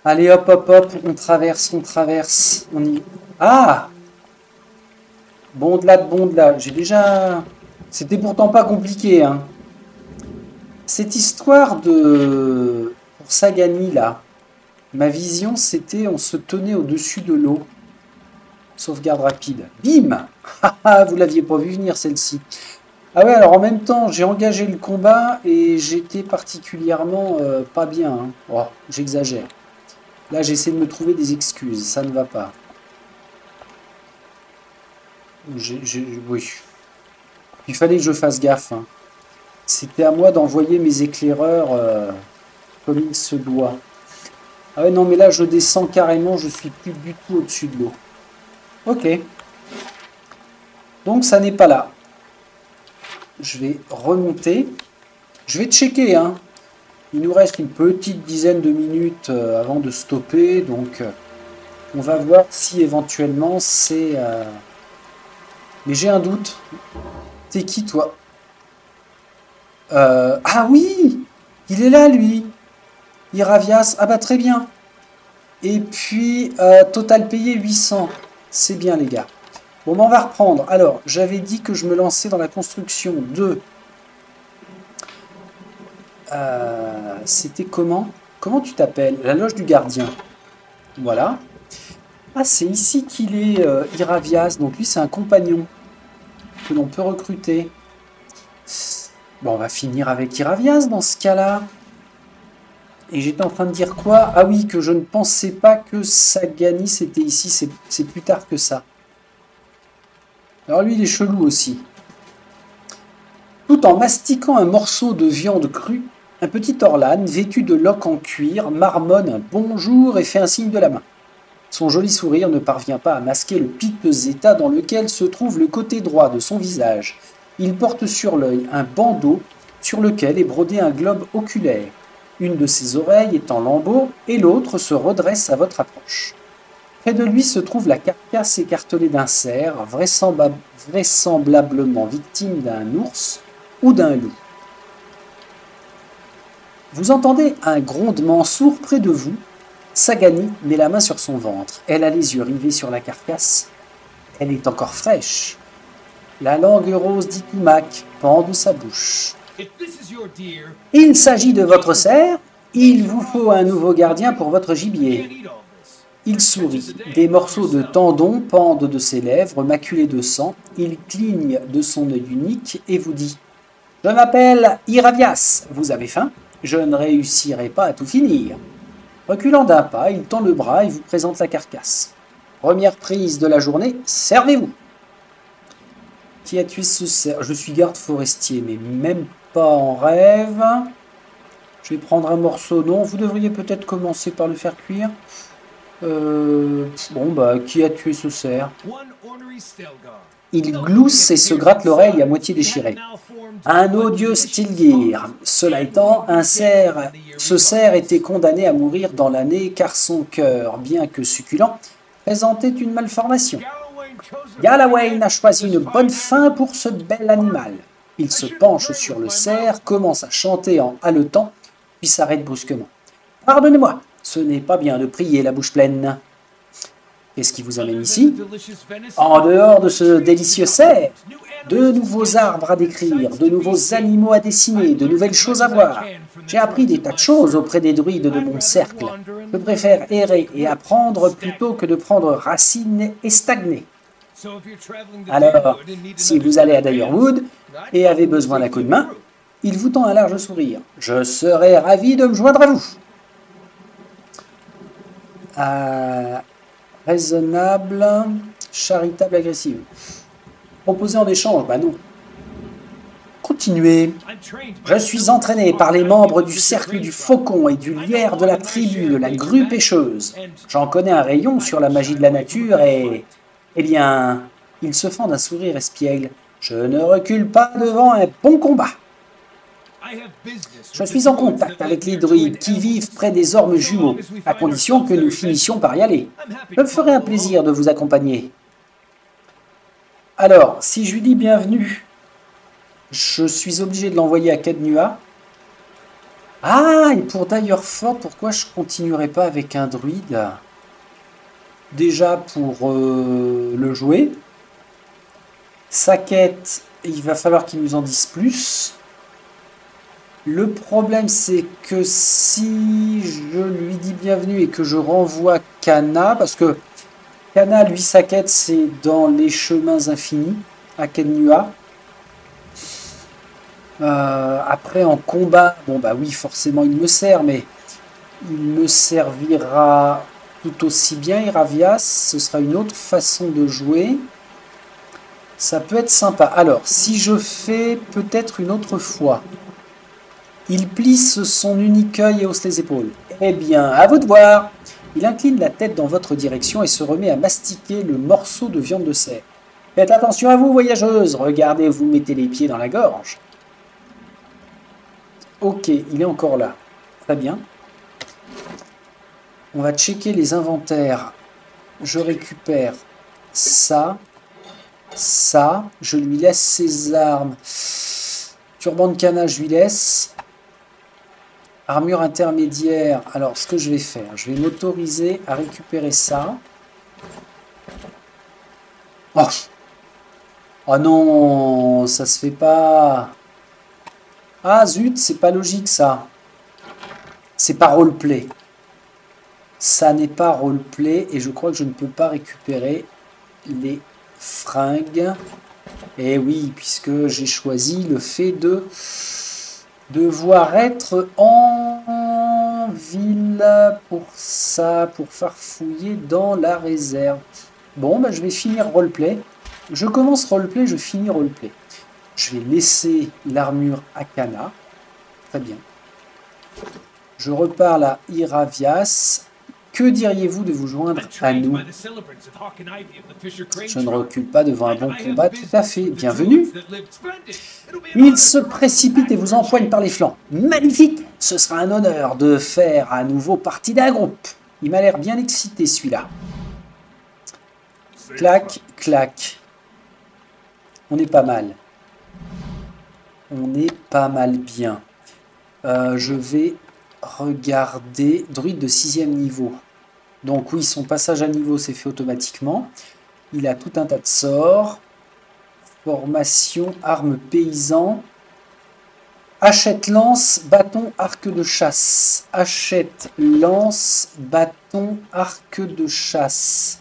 Speaker 1: Allez, hop, hop, hop, on traverse, on y... Ah! Bonde-là, j'ai déjà... C'était pourtant pas compliqué, hein. Cette histoire de... Pour Sagani, là, ma vision, c'était on se tenait au-dessus de l'eau. Sauvegarde rapide. Bim! Vous l'aviez pas vu venir, celle-ci. Ah ouais, alors en même temps, j'ai engagé le combat et j'étais particulièrement pas bien. Hein. Oh, j'exagère. Là, j'essaie de me trouver des excuses. Ça ne va pas. Oui. Il fallait que je fasse gaffe. Hein. C'était à moi d'envoyer mes éclaireurs comme il se doit. Ah ouais, non, mais là, je descends carrément. Je suis plus du tout au-dessus de l'eau. Ok. Donc, ça n'est pas là. Je vais remonter. Je vais checker. Hein. Il nous reste une petite dizaine de minutes avant de stopper. Donc, on va voir si éventuellement c'est... Mais j'ai un doute. T'es qui, toi? Ah oui! Il est là, lui! Iravias. Ah bah très bien. Et puis, total payé 800. C'est bien, les gars. Bon, on va reprendre. Alors, j'avais dit que je me lançais dans la construction de... C'était comment? Comment tu t'appelles? La loge du gardien. Voilà. Ah, c'est ici qu'il est, Iravias. Donc lui, c'est un compagnon que l'on peut recruter. Bon, on va finir avec Iravias dans ce cas-là. Et j'étais en train de dire quoi? Ah oui, que je ne pensais pas que Sagani c'était ici. C'est plus tard que ça. Alors lui, il est chelou aussi. Tout en mastiquant un morceau de viande crue, un petit Orlan, vêtu de loques en cuir, marmonne un bonjour et fait un signe de la main. Son joli sourire ne parvient pas à masquer le piteux état dans lequel se trouve le côté droit de son visage. Il porte sur l'œil un bandeau sur lequel est brodé un globe oculaire. Une de ses oreilles est en lambeaux et l'autre se redresse à votre approche. Près de lui se trouve la carcasse écartelée d'un cerf, vraisemblablement victime d'un ours ou d'un loup. Vous entendez un grondement sourd près de vous. Sagani met la main sur son ventre. Elle a les yeux rivés sur la carcasse. Elle est encore fraîche. La langue rose d'Ikumak pend de sa bouche. Il s'agit de votre cerf. Il vous faut un nouveau gardien pour votre gibier. Il sourit. Des morceaux de tendons pendent de ses lèvres, maculés de sang. Il cligne de son œil unique et vous dit « Je m'appelle Iravias. Vous avez faim? Je ne réussirai pas à tout finir. » Reculant d'un pas, il tend le bras et vous présente la carcasse. Première prise de la journée, servez-vous. Qui a tué ce cerf? Je suis garde forestier, mais même pas en rêve. Je vais prendre un morceau. Non, vous devriez peut-être commencer par le faire cuire. Bon, bah, qui a tué ce cerf? Il glousse et se gratte l'oreille à moitié déchirée. Un odieux Stilgir. Cela étant, ce cerf était condamné à mourir dans l'année car son cœur, bien que succulent, présentait une malformation. Galawain a choisi une bonne fin pour ce bel animal. Il se penche sur le cerf, commence à chanter en haletant, puis s'arrête brusquement. « Pardonnez-moi, ce n'est pas bien de prier la bouche pleine. » Qu'est-ce qui vous amène ici? En dehors de ce délicieux cerf, de nouveaux arbres à décrire, de nouveaux animaux à dessiner, de nouvelles choses à voir. J'ai appris des tas de choses auprès des druides de mon cercle. Je préfère errer et apprendre plutôt que de prendre racine et stagner. Alors, si vous allez à Direwood, et avez besoin d'un coup de main, il vous tend un large sourire. Je serai ravi de me joindre à vous. Raisonnable, charitable, agressive. Proposer en échange, bah non. Continuez. Je suis entraîné par les membres du cercle du faucon et du lierre de la tribu de la grue pêcheuse. J'en connais un rayon sur la magie de la nature et... Eh bien, il se fend d'un sourire espiègle. Je ne recule pas devant un bon combat. Je suis en contact avec les druides qui vivent près des ormes jumeaux, à condition que nous finissions par y aller. Je me ferai un plaisir de vous accompagner. Alors, si je lui dis bienvenue, je suis obligé de l'envoyer à Cadnua. Ah, et pour d'ailleurs fort, pourquoi je continuerai pas avec un druide? Déjà pour le jouer. Sa quête, il va falloir qu'il nous en dise plus. Le problème, c'est que si je lui dis bienvenue et que je renvoie Kana, parce que Kana, lui, sa quête, c'est dans les chemins infinis, à Cadnua. Après, en combat, bon bah oui, forcément, il me sert, mais il me servira tout aussi bien, Iravias. Ce sera une autre façon de jouer. Ça peut être sympa. Alors, si je fais peut-être une autre fois, il plisse son unique œil et hausse les épaules. Eh bien, à vous de voir. Il incline la tête dans votre direction et se remet à mastiquer le morceau de viande de cerf. Faites attention à vous, voyageuse. Regardez, vous mettez les pieds dans la gorge. Ok, il est encore là. Très bien. On va checker les inventaires. Je récupère ça. Ça. Je lui laisse ses armes. Turban de Kana, je lui laisse. Armure intermédiaire. Alors, ce que je vais faire, je vais m'autoriser à récupérer ça. Oh. Oh non, ça se fait pas. Ah zut, c'est pas logique ça. C'est pas roleplay. Ça n'est pas roleplay et je crois que je ne peux pas récupérer les fringues. Et oui, puisque j'ai choisi le fait de devoir être en ville pour ça, pour farfouiller dans la réserve. Bon, bah, je vais finir roleplay. Je commence roleplay, je finis roleplay. Je vais laisser l'armure à Kana. Très bien. Je reparle à Iravias. Que diriez-vous de vous joindre à nous? Je ne recule pas devant un bon combat, tout à fait. Bienvenue. Il se précipite et vous empoigne par les flancs. Magnifique! Ce sera un honneur de faire à nouveau partie d'un groupe. Il m'a l'air bien excité, celui-là. Clac, clac. On est pas mal. On est pas mal bien. Je vais regarder. Druide de 6e niveau. Donc oui, son passage à niveau s'est fait automatiquement. Il a tout un tas de sorts. Formation, armes paysan. Achète lance, bâton, arc de chasse. Achète lance, bâton, arc de chasse.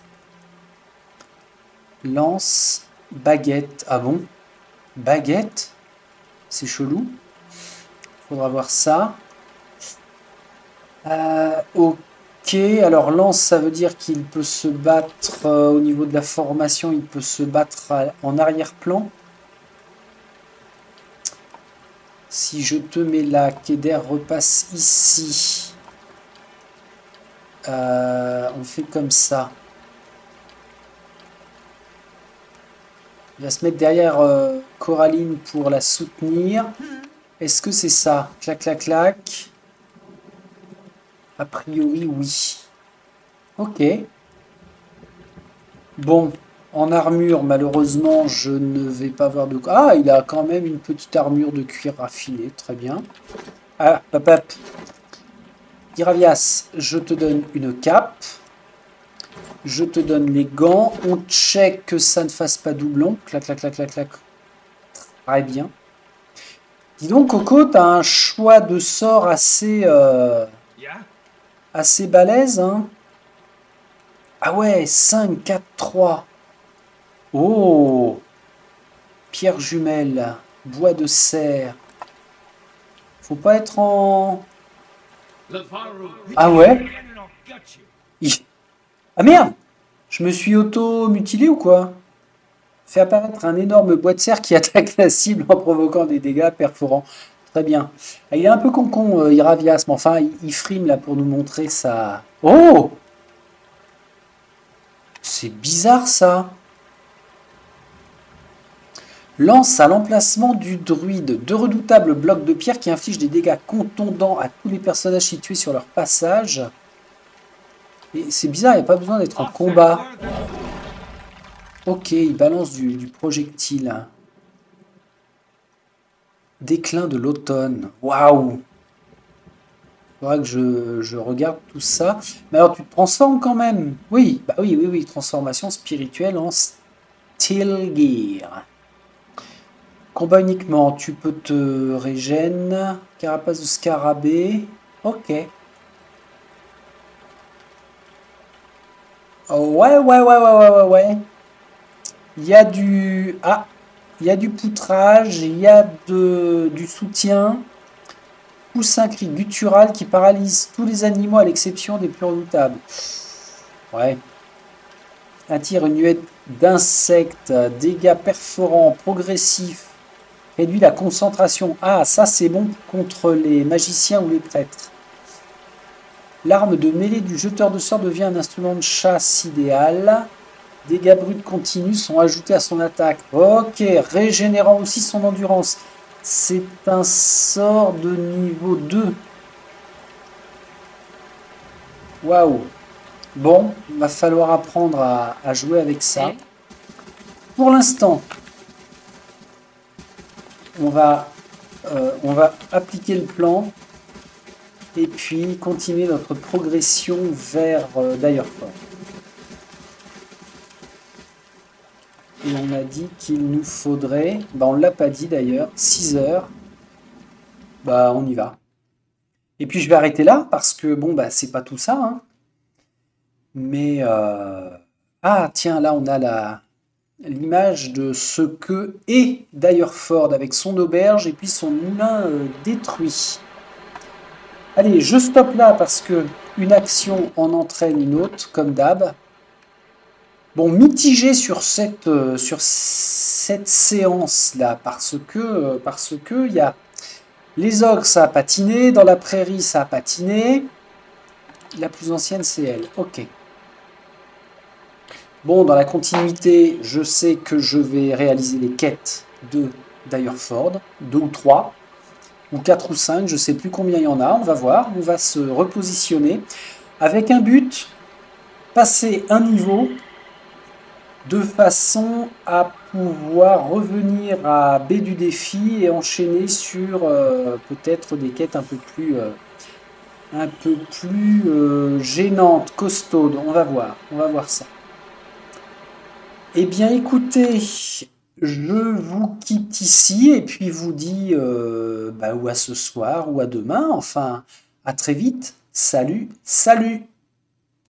Speaker 1: Lance, baguette. Ah bon? Baguette? C'est chelou. Faudra voir ça. Ok, alors lance, ça veut dire qu'il peut se battre au niveau de la formation, il peut se battre en arrière-plan. Si je te mets là, Keder repasse ici. On fait comme ça. Il va se mettre derrière Coraline pour la soutenir. Est-ce que c'est ça? Clac, clac, clac. A priori, oui. Ok. Bon, en armure, malheureusement, je ne vais pas voir de quoi. Ah, il a quand même une petite armure de cuir raffiné. Très bien. Ah, hop, hop. Iravias, je te donne une cape. Je te donne les gants. On check que ça ne fasse pas doublon. Clac, clac, clac, clac, clac. Très bien. Dis donc, Coco, tu as un choix de sort assez balèze. Hein. Ah ouais, 5, 4, 3. Oh, pierre jumelle. Bois de serre. Faut pas être en... Ah ouais? Ah merde! Je me suis auto-mutilé ou quoi? Fait apparaître un énorme bois de serre qui attaque la cible en provoquant des dégâts perforants. Très bien. Ah, il est un peu con-con, Iravias, mais enfin, il frime là pour nous montrer sa... Oh! C'est bizarre ça. Lance à l'emplacement du druide. Deux redoutables blocs de pierre qui infligent des dégâts contondants à tous les personnages situés sur leur passage. Et c'est bizarre, il n'y a pas besoin d'être en combat. Ok, il balance du projectile. Déclin de l'automne. Waouh! Il faudra que je regarde tout ça. Mais alors, tu te transformes quand même. Oui, bah oui, oui, oui. Transformation spirituelle en Stilgear. Combat uniquement. Tu peux te régène. Carapace de scarabée. Ok. Oh, ouais, ouais, ouais, ouais, ouais, ouais, ouais. Il y a du... Ah, il y a du poutrage. Il y a du soutien. Poussin cri guttural qui paralyse tous les animaux à l'exception des plus redoutables. Ouais. Attire une nuée d'insectes, dégâts perforants, progressifs, réduit la concentration. Ah, ça c'est bon contre les magiciens ou les prêtres. L'arme de mêlée du jeteur de sorts devient un instrument de chasse idéal. Dégâts bruts continus sont ajoutés à son attaque. Ok, régénérant aussi son endurance. C'est un sort de niveau 2. Waouh. Bon, il va falloir apprendre à jouer avec ça. Pour l'instant, on va appliquer le plan et puis continuer notre progression vers Direford. Et on a dit qu'il nous faudrait, bah on ne l'a pas dit d'ailleurs, 6 heures. Bah on y va. Et puis je vais arrêter là parce que bon bah c'est pas tout ça. Hein. Mais ah tiens là on a l'image de ce que est Direford avec son auberge et puis son moulin détruit. Allez, je stoppe là parce que une action en entraîne une autre, comme d'hab. Bon, mitigé sur cette séance-là, parce que il y a les ogres, ça a patiné, dans la prairie, ça a patiné. La plus ancienne, c'est elle. Ok. Bon, dans la continuité, je sais que je vais réaliser les quêtes de Direford, 2 ou 3, ou 4 ou 5, je ne sais plus combien il y en a, on va voir, on va se repositionner, avec un but, passer un niveau, de façon à pouvoir revenir à B du défi et enchaîner sur peut-être des quêtes un peu plus gênantes, costaudes, on va voir ça. Eh bien, écoutez, je vous quitte ici et puis vous dis ou à ce soir ou à demain. Enfin, à très vite. Salut, salut!